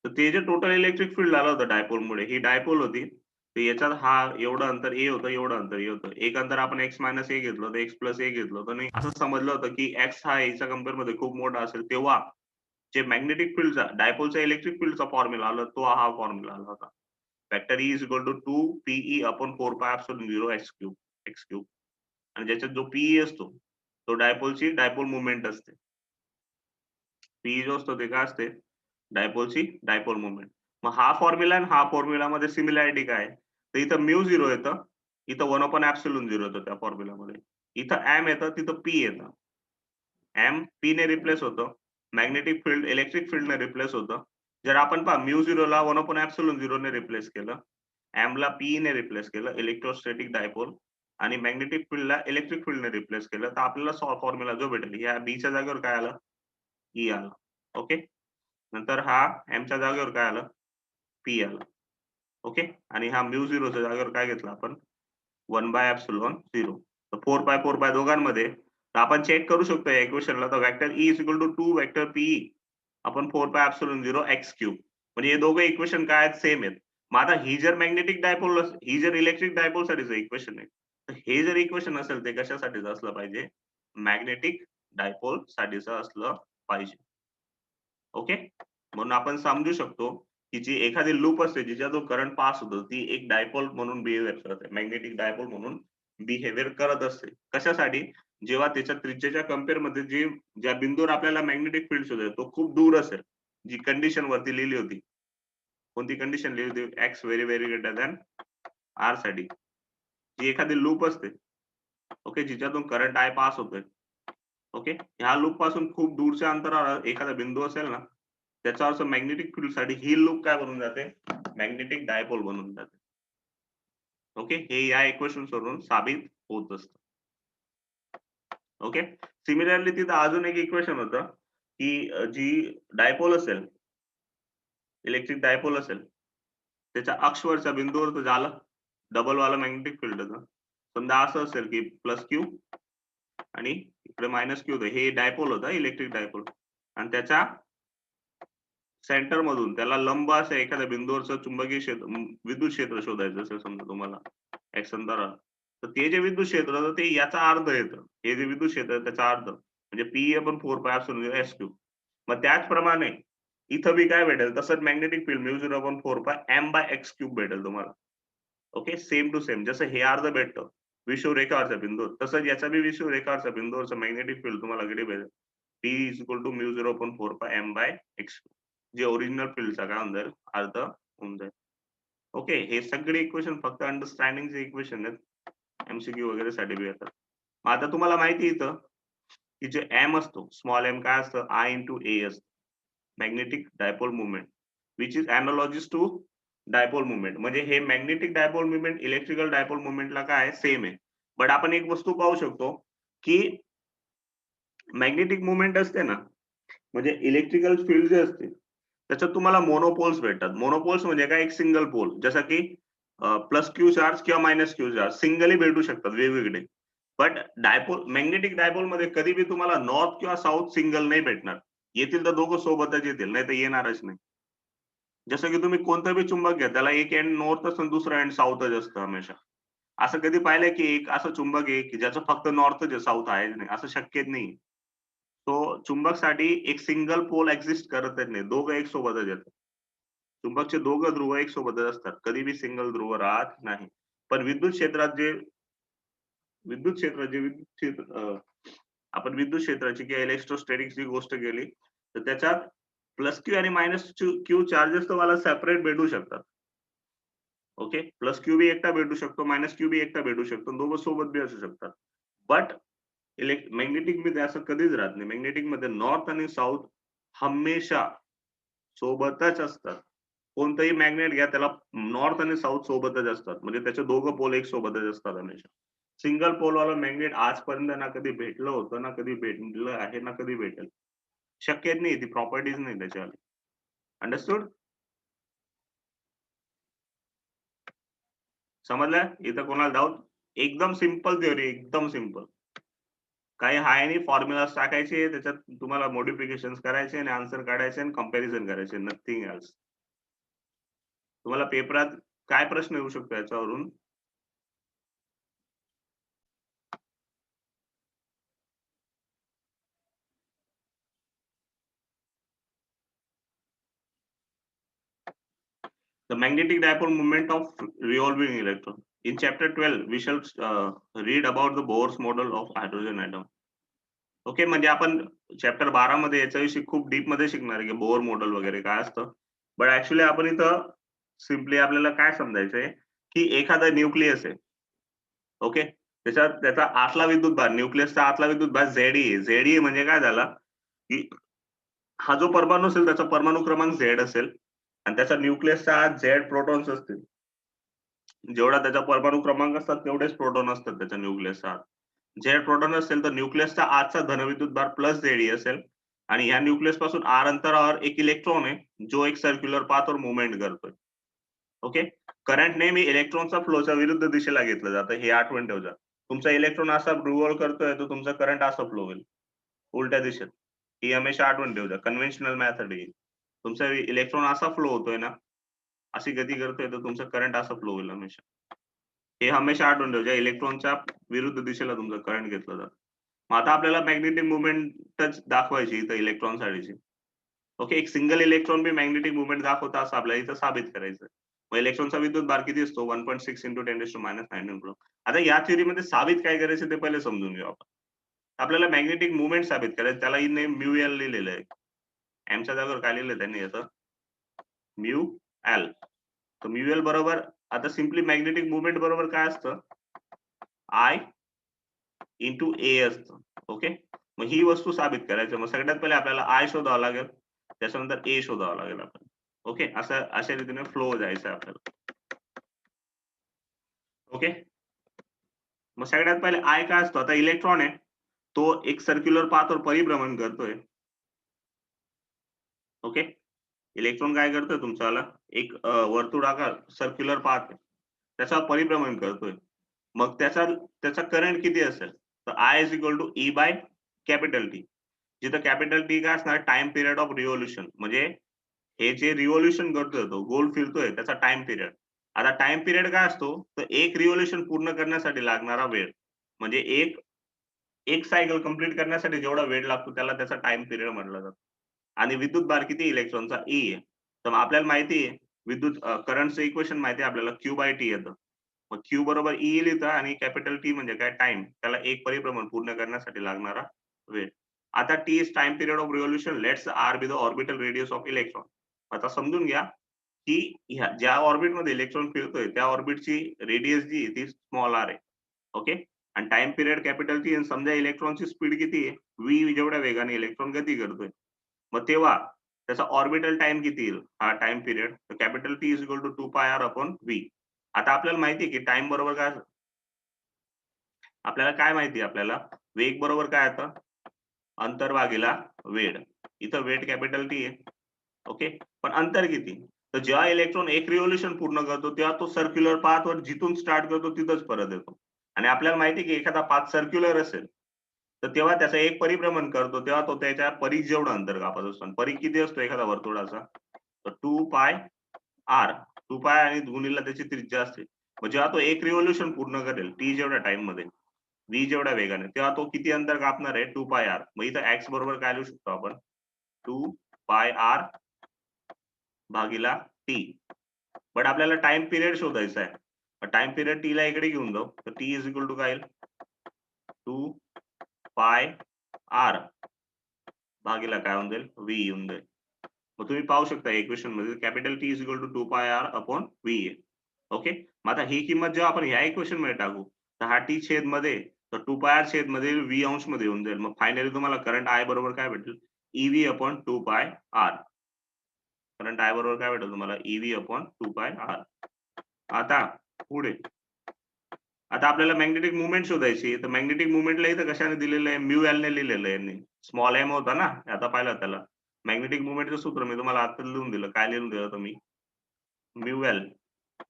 तर ते जे टोटल इलेक्ट्रिक फील्ड आलं होतं डायपोलमुळे, ही डायपोल होती, तर याच्यात हा एवढं अंतर ए होतं, एवढं अंतर ए होतं. एक अंतर आपण एक्स मायनस ए घेतलं होतं, एक्स प्लस ए घेतलं होतं आणि असं समजलं होतं की एक्स हा एच्या कम्पेअर मध्ये खूप मोठा असेल, तेव्हा जे मॅग्नेटिक फील्डचा डायपोलचा इलेक्ट्रिक फील्डचा फॉर्म्युला आला तो हा फॉर्म्युला आला होता. Vector E is equal to 2 P upon 4 pi epsilon 0 x cube. आणि ज्याच्यात जो पीई असतो तो डायपोलची डायपोल मुवमेंट असते. पीई जो असतो ते काय असते? डायपोलची डायपोल मुवमेंट. मग हा फॉर्म्युला आणि हा फॉर्म्युला मध्ये सिमिलॅरिटी काय? तर इथं म्यू 0 येतं, इथं 1 अपॉन एप्सिलॉन 0 येतं त्या फॉर्म्युला मध्ये. इथं एम येतं, तिथं पी येतं. एम पी ने रिप्लेस होतं, मॅग्नेटिक फील्ड इलेक्ट्रिक फील्ड ने रिप्लेस होतं. जर आपण पहा म्यू 0 ला 1 अपॉन एप्सिलॉन 0 ने रिप्लेस केलं, एम ला पी ने रिप्लेस केलं इलेक्ट्रोस्टॅटिक डायपोल आणि मॅग्नेटिक फील्डला इलेक्ट्रिक फील्ड ने रिप्लेस केलं, तर आपल्याला फॉर्म्युला जो भेटेल या बी च्या जागेवर काय आलं? ई आलं. ओके. नंतर हा एम च्या जागेवर काय आलं? पी आलं. ओके. आणि हा म्यू 0 च्या जागेवर काय घेतलं आपण? 1 बाय एप्सिलॉन 0. तर 4 बाय दोघांमध्ये तर आपण चेक करू शकतो या इक्वेशनला. तर vector E is equal to 2 vector P आपण 4 पाय एप्सिलॉन 0 एक्स क्यूब. म्हणजे हे दोघं इक्वेशन काय आहेत? सेम आहेत. मग आता ही जर मॅग्नेटिक डायपोल ही जर इलेक्ट्रिक डायपोल साठीचं इक्वेशन आहे, तर हे जर इक्वेशन असेल ते कशासाठीचं असलं पाहिजे? मॅग्नेटिक डायपोल साठीचं असलं पाहिजे. ओके. म्हणून आपण समजू शकतो की जी एखादी लूप असते जिच्या जो करंट पास होतो ती एक डायपोल म्हणून बिहेवियर करते, मॅग्नेटिक डायपोल म्हणून बिहेवियर करत असते. कशासाठी? जेव्हा त्याच्या त्रिज्येच्या कम्पेअर मध्ये ज्या बिंदूवर आपल्याला मॅग्नेटिक फील्ड शोधायचं तो खूप दूर असेल, जी कंडिशन वरती लिहिली होती. कोणती कंडिशन लिहिली होती? X very very greater than R साठी. जी एखादी लूप असते, ओके, जिच्यातून करंट आय पास होतोय, ओके, ह्या लूप पासून खूप दूरच्या अंतरावर एखादा बिंदू असेल ना, त्याच्यावर मॅग्नेटिक फील्ड साठी ही लूप काय बनून जाते? मॅग्नेटिक डायपोल बनून जाते. ओके. हे या इक्वेशन वरून साबित होत असतं. ओके. सिमिलरली तिथं अजून एक इक्वेशन होतं की जी डायपोल असेल, इलेक्ट्रिक डायपोल असेल, त्याच्या अक्षवरच्या बिंदूवर तर झालं डबल वाला मॅग्नेटिक फील्ड होतं. समजा असं असेल की प्लस क्यू आणि इकडे मायनस क्यू होतं, हे डायपोल होतं इलेक्ट्रिक डायपोल आणि त्याच्या सेंटर मधून त्याला लंब असं एखाद्या बिंदूवरचं चुंबकीय क्षेत्र विद्युत क्षेत्र शोधायचं असेल समजा तुम्हाला एक्स अंतरावर, तर ते जे विद्युत क्षेत्र होतं ते याचा अर्ध येतं. हे जे विद्युत क्षेत्र आहे त्याचा अर्ध म्हणजे पी आपण 4 पाय एप्सिलॉन एस क्यूब. मग त्याचप्रमाणे इथं बी काय भेटेल? तसंच magnetic field mu 0 upon 4 pi M by x cube भेटेल तुम्हाला. ओके. सेम टू सेम जसं हे अर्ध भेटतं विषुवरेखावरच्या बिंदूवर, तसंच याचा बी विषुवरेखावरच्या बिंदूवरचं मॅग्नेटिक फील्ड तुम्हाला किती भेटेल? P is equal to mu 0 upon 4 pi M by x cube. जे ओरिजिनल फील्डचा काय होऊन जाईल? अर्ध होऊन जाईल. ओके. हे सगळे इक्वेशन फक्त अंडरस्टँडिंगचे इक्वेशन आहेत. एमसीक्यू वगैरे साठी बी येतात. मग आता तुम्हाला माहिती इथं की जे एम असतो स्मॉल एम काय असतं आय इंटू ए असतं magnetic dipole movement which is analogous to dipole movement. म्हणजे हे magnetic dipole movement electrical dipole मुवमेंटला काय सेम आहे. बट आपण एक वस्तू पाहू शकतो की मॅग्नेटिक मुवमेंट असते ना म्हणजे इलेक्ट्रिकल फील्ड जे असते त्याच्यात तुम्हाला मोनोपोल्स भेटतात. मोनोपोल्स म्हणजे काय एक सिंगल पोल जसं की प्लस क्यू चार्ज किंवा मायनस क्यू चार्ज सिंगली भेटू शकतात वेगवेगळे. बट डायपोल मॅग्नेटिक डायपोल मध्ये कधी बी तुम्हाला नॉर्थ किंवा साऊथ सिंगल नाही भेटणार. येतील तर दोघं सोबतच येतील नाही तर येणारच नाही. जसं की तुम्ही कोणतं बी चुंबक घ्या त्याला एक एंड नॉर्थ असतं दुसरा एंड साऊथच असतं हमेशा. असं कधी पाहिलंय की एक असं चुंबक आहे की ज्याचं फक्त नॉर्थच आहे साऊथ आहेच नाही असं शक्यच नाही. तो चुंबकसाठी एक सिंगल पोल एक्झिस्ट करतच नाही. दोघं एक सोबतच येतात. चुंबकचे दोघं ध्रुव एक सोबतच असतात. कधी बी सिंगल ध्रुव राहत नाही. पण विद्युत क्षेत्रात जे विद्युत क्षेत्र आपण विद्युत क्षेत्राची किंवा इलेक्ट्रोस्टॅटिक्सची गोष्ट केली तर त्याच्यात प्लस क्यू आणि मायनस क्यू चार्जेस तुम्हाला सेपरेट भेटू शकतात. ओके प्लस क्यू बी एकटा भेटू शकतो मायनस क्यू बी एकटा भेटू शकतो दोघं सोबत बी असू शकतात. बट मॅग्नेटिक मध्ये असं कधीच राहत नाही. मॅग्नेटिक मध्ये नॉर्थ आणि साऊथ हमेशा सोबतच असतात. कोणतंही मॅग्नेट घ्या त्याला नॉर्थ आणि साऊथ सोबतच असतात. म्हणजे त्याचे दोघं पोल एक सोबतच असतात हमेशा. सिंगल पोलवाला मॅग्नेट आजपर्यंत ना कधी भेटलं होतं ना कधी भेटलं आहे ना कधी भेटेल. शक्यच नाही ती प्रॉपर्टीज नाही त्याच्यावाली. अंडरस्टूड? समजलं? इथं कोणाला डाऊट? एकदम सिंपल थिअरी एकदम सिंपल. काही हाय नाही फॉर्म्युलाज टाकायचे त्याच्यात तुम्हाला मॉडिफिकेशन करायचे आणि आन्सर काढायचे आणि कंपॅरिझन करायचे नथिंग एल्स. तुम्हाला पेपरात काय प्रश्न येऊ शकतो याच्यावरून? The magnetic dipole moment of revolving electron. In chapter 12, we shall read about the Bohr's model of hydrogen atom. Okay म्हणजे आपण चॅप्टर 12 मध्ये याच्याविषयी खूप डीप मध्ये शिकणार आहे की बोर मॉडेल वगैरे काय असतं. बट ऍक्च्युली आपण इथं सिम्पली आपल्याला काय समजायचंय की एखादा न्यूक्लियस आहे. ओके त्याच्यात त्याचा आतला विद्युत भार न्यूक्लियसचा आतला विद्युत भार झेडई झेडई म्हणजे काय झाला की हा जो परमाणू असेल त्याचा परमाणु क्रमांक झेड असेल आणि त्याचा न्यूक्लियसच्या आत झेड प्रोटॉन्स असतील. जेवढा त्याचा परमाणु क्रमांक असतात तेवढेच प्रोटॉन असतात त्याच्या न्यूक्लियसच्या आत. झेड प्रोटॉन असेल तर न्यूक्लियसचा आतचा धनविद्युत भार प्लस झेडी असेल आणि ह्या न्यूक्लियस पासून आर अंतरावर एक इलेक्ट्रॉन आहे जो एक सर्क्युलर पाथवर मुवमेंट करतोय. ओके करंट नेहमी इलेक्ट्रॉनचा फ्लोच्या विरुद्ध दिशेला घेतलं जातं हे आठवण ठेवजा. तुमचा इलेक्ट्रॉन असा रिव्हॉल्व करतोय तर तुमचा करंट असा फ्लो होईल उलट्या दिशेत. ही हमेशा आठवण ठेवजा. कन्व्हेन्शनल मेथड ही. तुमचा इलेक्ट्रॉन असा फ्लो होतोय ना अशी गती करतोय तर तुमचा करंट असा फ्लो होईल हमेशा. हे हमेशा आठवण ठेवजा. इलेक्ट्रॉनच्या विरुद्ध दिशेला तुमचं करंट घेतलं जातं. मग आता आपल्याला मॅग्नेटिक मुवमेंटच दाखवायची इथं इलेक्ट्रॉन साठीची. ओके एक सिंगल इलेक्ट्रॉन बी मॅग्नेटिक मुवमेंट दाखवता असं आपल्याला इथं साबित करायचं. मग इलेक्ट्रॉनचा विद्युत भार किती असतो 1.6 इंटू 10⁻⁹ कुलम. आता या थिअरीमध्ये साबित काय करायचं ते पहिले समजून घेऊ आपण. आपल्याला मॅग्नेटिक मुवमेंट साबित करायचं त्याला नेम म्यू एल लिहिलेलं आहे. एमच्या जागेवर काय लिहिलं त्यांनी याचं म्यू एल. तर म्यू एल बरोबर आता सिम्पली मॅग्नेटिक मुवमेंट बरोबर काय असतं आय इंटू ए असतं. ओके मग ही वस्तू साबित करायचं. मग सगळ्यात पहिले आपल्याला आय शोधावं लागेल त्याच्यानंतर ए शोधावं लागेल आपण. ओके असं अशा रीतीने फ्लो जायचं आपल्याला. ओके मग सगळ्यात पहिले आय काय असतो आता इलेक्ट्रॉन आहे तो एक सर्क्युलर पाथवर परिभ्रमण करतोय. ओके इलेक्ट्रॉन काय करतोय तुमच्याला एक वर्तुळाकार सर्क्युलर पाथ त्याचा परिभ्रमण करतोय. मग त्याचा करंट किती असेल तर I is equal to E by capital T. जिथं कॅपिटल टी काय असणार टाइम पिरियड ऑफ रिव्होल्युशन म्हणजे हे जे रिव्होल्युशन करतोय तो गोल फिरतोय त्याचा टाइम पिरियड. आता टाइम पिरियड काय असतो तर एक रिव्होल्युशन पूर्ण करण्यासाठी लागणारा वेळ म्हणजे एक सायकल कंप्लीट करण्यासाठी जेवढा वेळ लागतो त्याला त्याचा टाइम पिरियड म्हटलं जातं. आणि विद्युत भार किती इलेक्ट्रॉनचा ई आहे. तर आपल्याला माहिती आहे विद्युत करंटचं इक्वेशन माहिती आहे आपल्याला क्यू बाय टी येतं. मग क्यू बरोबर ई लिहितं आणि कॅपिटल टी म्हणजे काय टाइम त्याला एक परिभ्रमण पूर्ण करण्यासाठी लागणारा वेळ. आता T is time period of revolution let's R be the orbital radius of electron. आता समजून घ्या की ज्या ऑर्बिट मध्ये इलेक्ट्रॉन फिरतोय त्या ऑर्बिटची रेडियस जी ती स्मॉल आर आहे. ओके आणि टाइम पिरियड कॅपिटल टी, समजा इलेक्ट्रॉनची स्पीड किती आहे, व्ही जेवढ्या वेगाने इलेक्ट्रॉन गती करतोय, मग तेव्हा त्याचा ऑर्बिटल टाइम किती येईल, हा time period, capital T is equal to 2πr upon V. आता आपल्याला माहिती आहे की टाइम बरोबर काय, आपल्याला काय माहिती आहे, आपल्याला वेग बरोबर काय येतं, अंतर भागीला वेळ. इथं वेट कॅपिटल टी आहे. ओके, पण अंतर किती, तर जेव्हा इलेक्ट्रॉन एक रिव्होल्यूशन पूर्ण करतो तेव्हा तो सर्क्युलर पाथवर जिथून स्टार्ट करतो तिथंच परत येतो. आणि आपल्याला माहिती आहे की एखादा पाथ सर्क्युलर असेल तर तेव्हा त्याचं एक परिभ्रमण करतो तेव्हा तो त्याच्या परिघ जेवढं अंतर कापत असतो. परिघ किती असतो एखादा वर्तुळाचा, तर 2πr, 2π आणि गुणिले त्याची त्रिज्या असते. मग जेव्हा तो एक रिव्होल्यूशन पूर्ण करेल टी जेवढ्या टाइम मध्ये, व्ही जेवढ्या वेगाने, तेव्हा तो किती अंतर कापणार आहे, 2πr. मग इथं x बरोबर काय लिहू शकतो आपण, 2πr भागीला टी. बट आपल्याला टाइम पिरियड शोधायचा आहे. टाइम पिरियड टी ला इकडे घेऊन जाऊ, तर टी इज इक्वल टू काय येईल, 2πr भागीला काय होऊन जाईल, व्ही येऊन जाईल. मग तुम्ही पाहू शकता इक्वेशन मध्ये capital T is equal to 2πr upon V आहे. ओके, मग आता ही किंमत जेव्हा आपण ह्या इक्वेशन मध्ये टाकू तर हा टी छेद मध्ये, तर 2πr छेद मध्ये व्ही अंश मध्ये येऊन जाईल. मग फायनली तुम्हाला करंट आय बरोबर काय भेटेल, EV upon 2πr. Current I बरोबर काय भेटेल तुम्हाला, ईव्ही अपॉन 2πr. आता पुढे, आता आपल्याला मॅग्नेटिक मुवमेंट शोधायची, तर मॅग्नेटिक मुवमेंटला इथं कशाने दिलेलं आहे, म्यू एल ने लिहिलेलं आहे. स्मॉल एम होता ना, आता पाहिलं त्याला. मॅग्नेटिक मुवमेंटचं सूत्र मी तुम्हाला आता लिहून दिलं, काय लिहून दिलं तुम्ही, म्यू एल.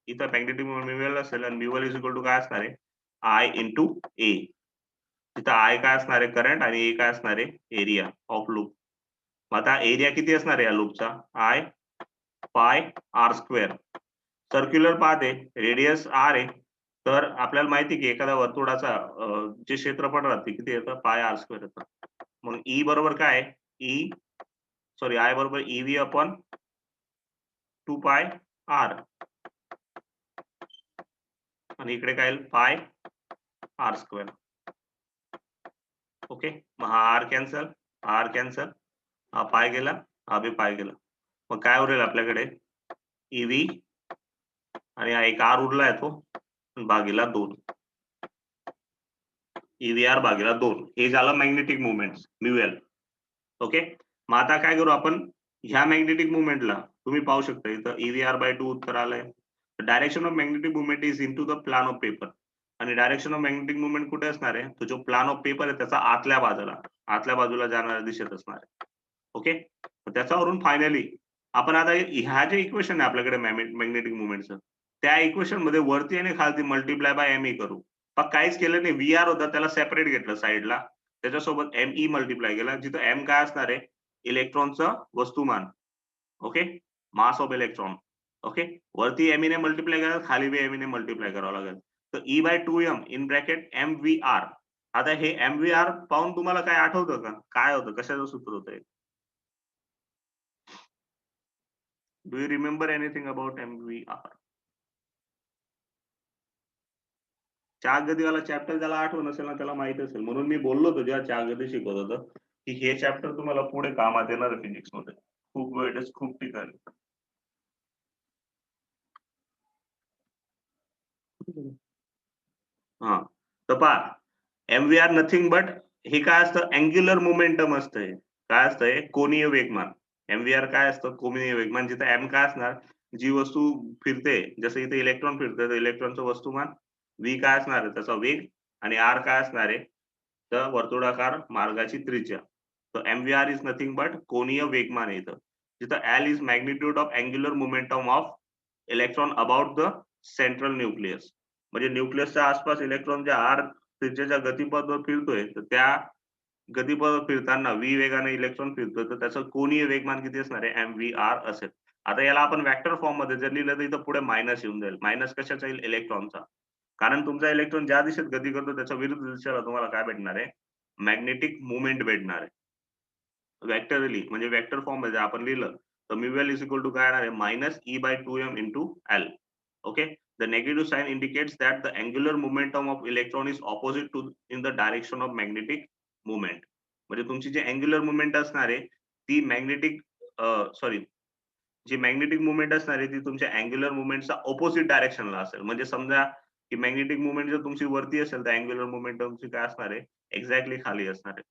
इथं मॅग्नेटिक म्यू एल असेल आणि mu L is equal to काय असणार आहे, आय इंटू ए. तिथं आय काय असणार आहे, करंट, आणि ए काय असणार आहे, एरिया ऑफ लूप. आता एरिया किती असणार आहे या लूपचा, I pi R square. Circular path आहे, रेडियस आर आहे, तर आपल्याला माहिती की एखाद्या वर्तुळाचा जे क्षेत्रफळ राहते किती येतं, पाय आर स्क्वेअर येतं. म्हणून ई बरोबर काय आहे, ई सॉरी आय बरोबर ईव्ही अपॉन 2πr, आणि इकडे काय येईल, पाय आर स्क्वेअर. ओके, मग हा आर कॅन्सल, हा पाय गेला, हा बी पाय गेला. मग काय उरेल आपल्याकडे, ईव्ही आणि हा एक आर उरला आहे तो भागीला 2, ईव्हीआर भागीला 2. हे झालं magnetic movement mu L. Okay, मग आता काय करू आपण, ह्या मॅग्नेटिक मुवमेंटला तुम्ही पाहू शकता इथं EVR/2 उत्तर आलंय. Direction of magnetic movement is into the plan of paper. आणि डायरेक्शन ऑफ मॅग्नेटिक मुवमेंट कुठे असणार आहे, तो जो प्लान ऑफ पेपर आहे त्याचा आतल्या बाजूला जाणाऱ्या दिशेत असणार आहे. ओके, त्याच्यावरून फायनली आपण आता ह्या जे इक्वेशन आहे आपल्याकडे मॅग्नेटिक मुवमेंटचं, त्या इक्वेशन मध्ये वरती आणि खालती मल्टिप्लाय बाय एम करू. पण काहीच केलं नाही, व्हीआर होता त्याला सेपरेट घेतलं साईडला, त्याच्यासोबत एम मल्टिप्लाय केला, जिथं एम काय असणार आहे, इलेक्ट्रॉनचं वस्तुमान. Okay, mass of electron. Okay, वरती एम ने मल्टिप्लाय करा, खाली बी एम ने मल्टिप्लाय करावं लागेल. तर E/2m इन ब्रॅकेट MVR. आता हे MVR पाहून तुम्हाला काय आठवतं का, काय होतं, कशाचं सूत्र होतं, do you remember anything about MVR? चाकगतीवाला चॅप्टर ज्याला आठवण नसेल ना त्याला माहित असेल, म्हणून मी बोललो होतो जेव्हा चाकगती शिकवत होतो की हे चॅप्टर तुम्हाला पुढे कामात येणार आहे फिजिक्स मध्ये, खूप वेळेस खूप ठिकाणी. हा, तर पहा, MVR नथिंग बट हे काय असतं, अँग्युलर मोमेंटम असतंय. काय असतंय, कोनीय वेगमान. MVR काय असतं, कोनीय वेगमान, जिथं एम काय असणार, जी वस्तू फिरते, जसं इथे इलेक्ट्रॉन फिरते तर इलेक्ट्रॉनचं वस्तुमान, व्ही काय असणार आहे त्याचा वेग, आणि आर काय असणार आहे तर वर्तुळाकार मार्गाची त्रिज्या. तर MVR इज नथिंग बट कोनीय वेगमान आहे इथं. जिथं L is magnitude of angular momentum of electron about the central nucleus. म्हणजे न्यूक्लियसच्या आसपास इलेक्ट्रॉन ज्या आर त्रिज्येच्या गतिपथावर फिरतोय, तर त्या गतिपथावर फिरताना व्ही वेगाने इलेक्ट्रॉन फिरतोय, तर त्याचं कोनीय वेगमान किती असणार आहे, MVR असेल. आता याला आपण वेक्टर फॉर्म मध्ये जर लिहिलं तर इथं पुढे मायनस येऊन जाईल. मायनस कशाचा येईल, इलेक्ट्रॉनचा. कारण तुमचा इलेक्ट्रॉन ज्या दिशेत गती करतो त्याच्या विरुद्ध दिशेला तुम्हाला काय भेटणार आहे, मॅग्नेटिक मुवमेंट भेटणार आहे. वेक्टरली म्हणजे वेक्टर फॉर्म मध्ये आपण लिहिलं तर mu L is equal to काय येणार आहे, minus E/2m into L. Okay, the negative sign indicates that the angular momentum of electron is opposite to in the direction of magnetic movement. म्हणजे तुमची जी angular movement असणार आहे ती magnetic जी magnetic movement असणार आहे ती तुमच्या अँग्युलर मुवमेंटचा ऑपोजिट डायरेक्शनला असेल. म्हणजे समजा की मॅग्नेटिक मुवमेंट जर तुमची वरती असेल तर अँग्युलर मुवमेंट तुमची काय असणार आहे? एक्झॅक्टली खाली असणार आहे.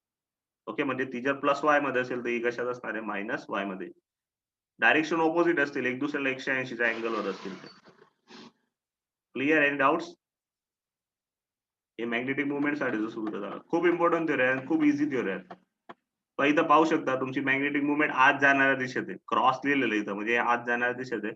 ओके, म्हणजे ती जर प्लस वाय मध्ये असेल तर ही कशात असणार आहे? मायनस वाय मध्ये. डायरेक्शन ऑपोझिट असतील, एक दुसऱ्याला 180च्या अँगलवर असतील ते. क्लिअर? Any doubts? हे मॅग्नेटिक मुवमेंट साठीचं सूत्र झालं. खूप इम्पॉर्टंट थिअरी आहे आणि खूप इझी थिअरी आहे. पण इथं पाहू शकता तुमची मॅग्नेटिक मुवमेंट आत जाणाऱ्या दिशेत आहे. क्रॉस लिहिलेलं आहे इथं, म्हणजे आत जाणाऱ्या दिशेत आहे.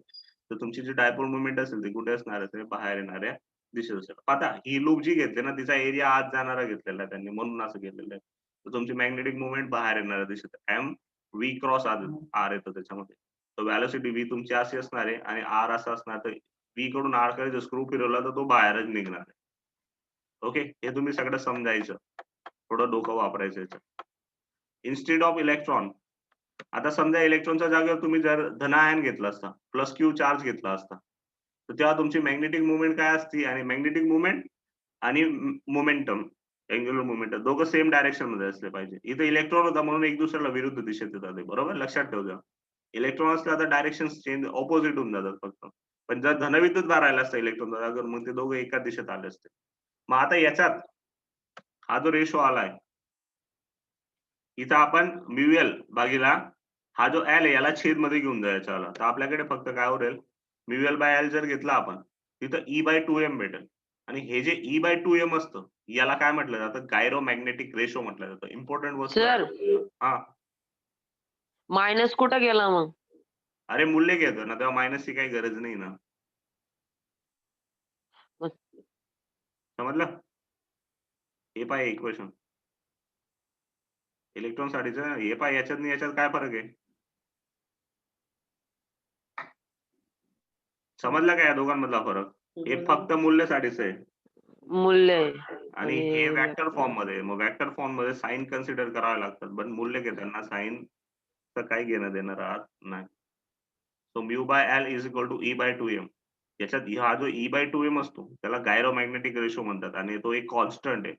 तर तुमची जी डायपोल मुवमेंट असेल ती कुठे असणार आहे? ते बाहेर येणाऱ्या दिशेत असेल. आता ही लूप जी घेतली ना तिचा एरिया आत जाणारा घेतलेला आहे त्यांनी, म्हणून असं केलेलं आहे. तर तुमची मॅग्नेटिक मुवमेंट बाहेर येणाऱ्या दिशेत आहे. एम व्ही क्रॉस आर येतं त्याच्यामध्ये. तर व्हेलॉसिटी व्ही तुमची अशी असणार आहे आणि आर असा असणार. तर व्ही कडून आर कडे जर स्क्रू फिरवला तर तो बाहेरच निघणार आहे. ओके, हे तुम्ही सगळं समजायचं. थोडं डोकं वापरायचं याच्यात. इन्स्टेड ऑफ इलेक्ट्रॉन, आता समजा इलेक्ट्रॉनच्या जागेवर तुम्ही जर धन आयन घेतला असता, प्लस क्यू चार्ज घेतला असता, तर तेव्हा तुमची मॅग्नेटिक मुवमेंट काय असती? आणि मॅग्नेटिक मुवमेंट आणि मोमेंटम, अँग्युलर मोमेंटम दोघं सेम डायरेक्शन मध्ये असले पाहिजे. इथे इलेक्ट्रॉन होता म्हणून एक दुसऱ्याला विरुद्ध दिशेत येतात ते, बरोबर? लक्षात ठेवा. इलेक्ट्रॉन असला तर डायरेक्शन चेंज ऑपोझिट होऊन जातात फक्त. पण जर धनविद्युत भार राहिला असता इलेक्ट्रॉनच्या जागेवर मग ते दोघं एका दिशेत आले असते. मग आता याच्यात हा जो रेशो आलाय, इथं आपण म्यूएल भागीला हा जो एल आहे याला छेद मध्ये घेऊन जायचा आला, तर आपल्याकडे फक्त काय उरेल? म्यूएल बाय एल जर घेतला आपण तिथं E/2m भेटेल. आणि हे जे E/2m असतं याला काय म्हटलं जातं? गायरोमॅग्नेटिक रेशो म्हटलं जातं. इम्पॉर्टंट वस्तू सर आहे. हा, मायनस कुठं गेला मग? अरे मूल्य घेतो ना तेव्हा मायनसची काही गरज नाही ना. मग समजलं? हे पाय इक्वेशन इलेक्ट्रॉन साठीचं, हे पाय याच्यात आणि याच्यात काय फरक आहे? समजलं का या दोघांमधला फरक? हे फक्त मूल्यासाठीच आहे. मूल्य आहे आणि हे व्हेक्टर फॉर्म मध्ये आहे. मग व्हेक्टर फॉर्म मध्ये साइन कन्सिडर करावे लागतात. पण मूल्य घेताना साइन चं काही घेणं देणं राहत नाही. So mu by L is equal to E/2m. याच्यात हा जो E/2m असतो त्याला गायरोमॅग्नेटिक रेशो म्हणतात आणि तो एक कॉन्स्टंट आहे.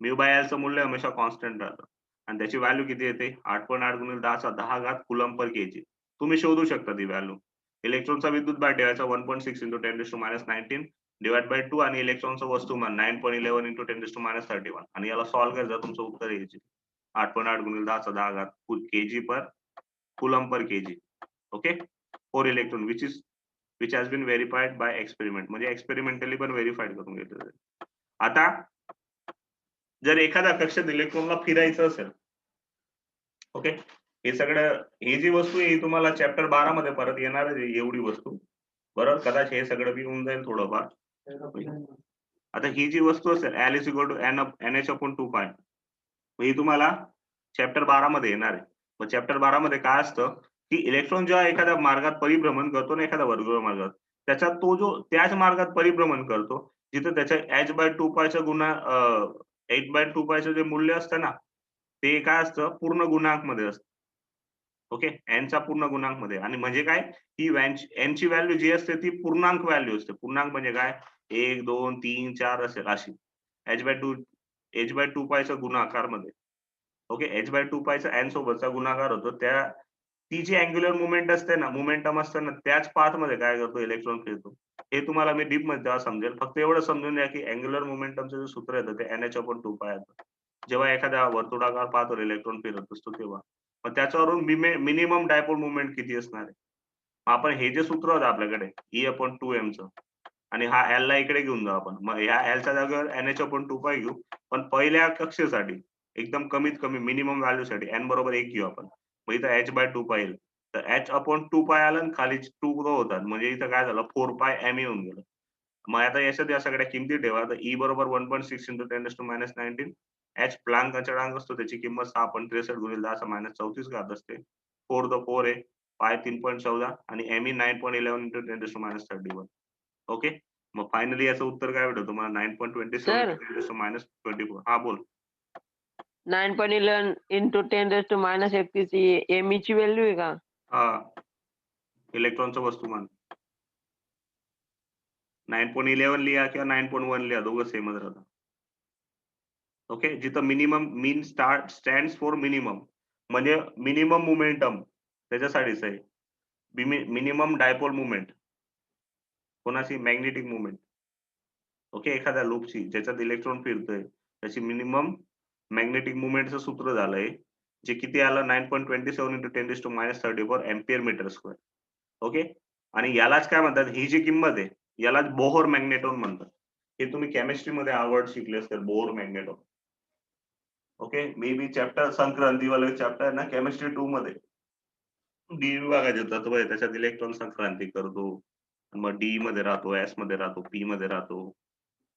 म्यू बाय एल चं मूल्य हमेशा कॉन्स्टंट राहतं आणि त्याची व्हॅल्यू किती येते? 8.8 गुणिले 10 कुलम पर केजी. तुम्ही शोधू शकता ती व्हॅल्यू. इलेक्ट्रॉनचा विद्युत भार ठेवायचा 1.6 × 10⁻⁹ डिवाइड बाय 2 आणि इलेक्ट्रॉनचं वस्तुमान 9.11 × 10⁻31 आणि याला सॉल्व्ह करायचं तुमचं उत्तर यायचे 8.8 गुणिले 10 KG per coulomb per KG. Okay, for electron which has been verified by experiment, म्हणजे एक्सपेरिमेंटली पण व्हेरीफाईड करून घेतलं. आता जर एखाद्या कक्षात इलेक्ट्रॉनला फिरायचं असेल, ओके, हे सगळं ही जी वस्तू आहे ही तुम्हाला चॅप्टर 12 मध्ये परत येणार आहे एवढी वस्तू, बरोबर? कदाचित हे सगळं बी होऊन जाईल थोडंफार. आता ही जी वस्तू असेल L is equal to NH/2π, ही तुम्हाला चॅप्टर 12 मध्ये येणार आहे. मग चॅप्टर 12 मध्ये काय असतं की इलेक्ट्रॉन जेव्हा एखाद्या मार्गात परिभ्रमण करतो ना, एखाद्या वर्तुळ मार्गात, त्याच्यात तो जो त्याच मार्गात परिभ्रमण करतो जिथं त्याच्या h/2π चा गुणा h/2π चं जे मूल्य असतं ना, ते काय असतं? पूर्ण गुणांक मध्ये असतं. ओके, n चा पूर्ण गुणांक मध्ये. आणि म्हणजे काय? ही n ची व्हॅल्यू जी असते ती पूर्णांक व्हॅल्यू असते. पूर्णांक म्हणजे काय? 1, 2, 3, 4 असेल अशी. h/2π चा गुणाकारमध्ये. ओके, h/2π चा n सोबतचा गुणाकार होतो. ती जी अँग्युलर मुव्हमेंट असते ना, मोमेंटम असतं ना, त्याच पाथ मध्ये काय करतो? इलेक्ट्रॉन फिरतो. हे तुम्हाला मी डीप मध्ये तेव्हा समजेल. फक्त एवढं समजून घ्या की अँग्युलर मोमेंटमचं जे सूत्र येतं ते NH/2π येतं. जेव्हा एखाद्या वर्तुळाकार पाथवर इलेक्ट्रॉन फिरत असतो तेव्हा. मग त्याच्यावरून मिनिमम डायपोल मुव्हमेंट किती असणार आहे? आपण हे जे सूत्र होतं आपल्याकडे E/2m चं आणि हा L ला इकडे घेऊन जाऊ आपण. मग ह्या L च्या जागेवर NH/2π घेऊ. पण पहिल्या कक्षेसाठी एकदम कमीत कमी मिनिमम व्हॅल्यूसाठी n बरोबर 1 घेऊ आपण. मग इथं h/2π येईल. तर h/2π आलं आणि खाली 2 होतात. म्हणजे इथं काय झालं? 4πm येऊन गेलं. मग आता याच्यात या सगळ्या किमती ठेवा. तर E बरोबर 1.6 × 10⁻⁹. h प्लॅंक अचळांक असतो त्याची किंमत 6.63 गुणिले 10⁻34 असते. 4 the 4 आहे. पाय 3.14 आणि me 9.11 × 10⁻31. ओके, मग फायनली याचं उत्तर काय भेटलं तुम्हाला? 9.27 सर × 10⁻24. हा बोल. 9.11 × 10⁻31 ही me ची व्हॅल्यू आहे का? हा, इलेक्ट्रॉनचं वस्तुमान 9.11 लिहा किंवा 9.1 लिहा, दोघं सेमच राहतात. ओके, जिथं minimum mean stands for minimum, म्हणजे मिनिमम मोमेंटम त्याच्यासाठीच आहे. मिनिमम डायपोल मुवमेंट कोणाची? Magnetic movement. ओके, एखाद्या लूपची ज्याच्यात इलेक्ट्रॉन फिरतोय त्याची मिनिमम मॅग्नेटिक मुवमेंटचं सूत्र झालंय जे किती आलं 9.27 × 10⁻³ एम्पियर मीटर स्क्वेअर. ओके, आणि यालाच काय म्हणतात, ही जी किंमत आहे यालाच बोहर मॅग्नेटॉन म्हणतात. हे तुम्ही केमिस्ट्री मध्ये आवड शिकले असतील, Bohr magneton. Okay, may be chapter संक्रांतीवाले चॅप्टर ना केमिस्ट्री 2 मध्ये डी विभागाचे तत्व आहे त्याच्यात इलेक्ट्रॉन संक्रांती करतो. मग डी मध्ये राहतो, एस मध्ये राहतो, पी मध्ये राहतो,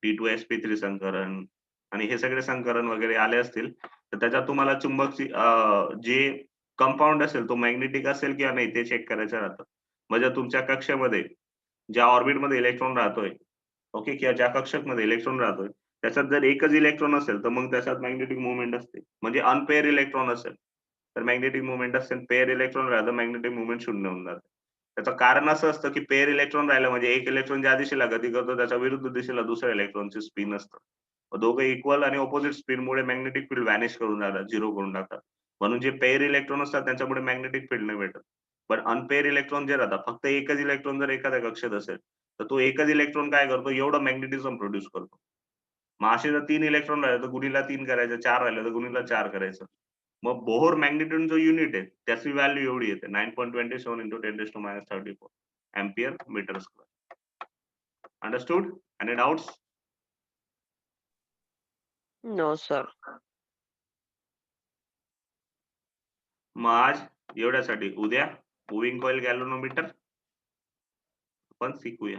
P2sp3 संकरण आणि हे सगळे संकरण वगैरे आले असतील तर त्याच्यात तुम्हाला चुंबकची जे कंपाऊंड असेल तो मॅग्नेटिक असेल किंवा नाही ते चेक करायचं राहतं. म्हणजे तुमच्या कक्षेमध्ये ज्या ऑर्बिटमध्ये इलेक्ट्रॉन राहतोय, ओके, किंवा ज्या कक्षकमध्ये इलेक्ट्रॉन राहतोय त्याच्यात जर एकच इलेक्ट्रॉन असेल तर मग त्याच्यात मॅग्नेटिक मुवमेंट असते. म्हणजे अनपेअर इलेक्ट्रॉन असेल तर मॅग्नेटिक मुवमेंट असेल, पेअर इलेक्ट्रॉन राहिलं मॅग्नेटिक मुवमेंट शून्य होऊन जातं. त्याचं कारण असं असतं की पेअर इलेक्ट्रॉन राहिलं म्हणजे एक इलेक्ट्रॉन ज्या दिशेला गती करतो त्याच्या विरुद्ध दिशेला दुसऱ्या इलेक्ट्रॉनची स्पिन असतं. दोघं इक्वल आणि ऑपोजिट स्पिनमुळे मॅग्नेटिक फील्ड व्हॅनिश करून जातात, झिरो करून टाकतात. म्हणून जे पेअर इलेक्ट्रॉन असतात त्यांच्यामुळे मॅग्नेटिक फील्ड नाही भेटत. पण अनपेअर इलेक्ट्रॉन जे राहतात, फक्त एकच इलेक्ट्रॉन जर एखाद्या कक्षेत असेल तर तो एकच इलेक्ट्रॉन काय करतो, एवढं मॅग्नेटिझम प्रोड्यूस करतो. मग असे जर 3 इलेक्ट्रॉन राहिले तर गुणीला 3 करायचं, 4 राहिले तर गुणीला 4 करायचं. मग बोहर मॅग्नेट्यूड जो युनिट आहे त्याची व्हॅल्यू एवढी येते 9.27 × 10⁻³ ampere metre square. Understood? Any doubts? No sir. मग आज एवढ्यासाठी उद्या मूव्हिंग कॉइल गॅल्व्हनोमीटर आपण शिकूया.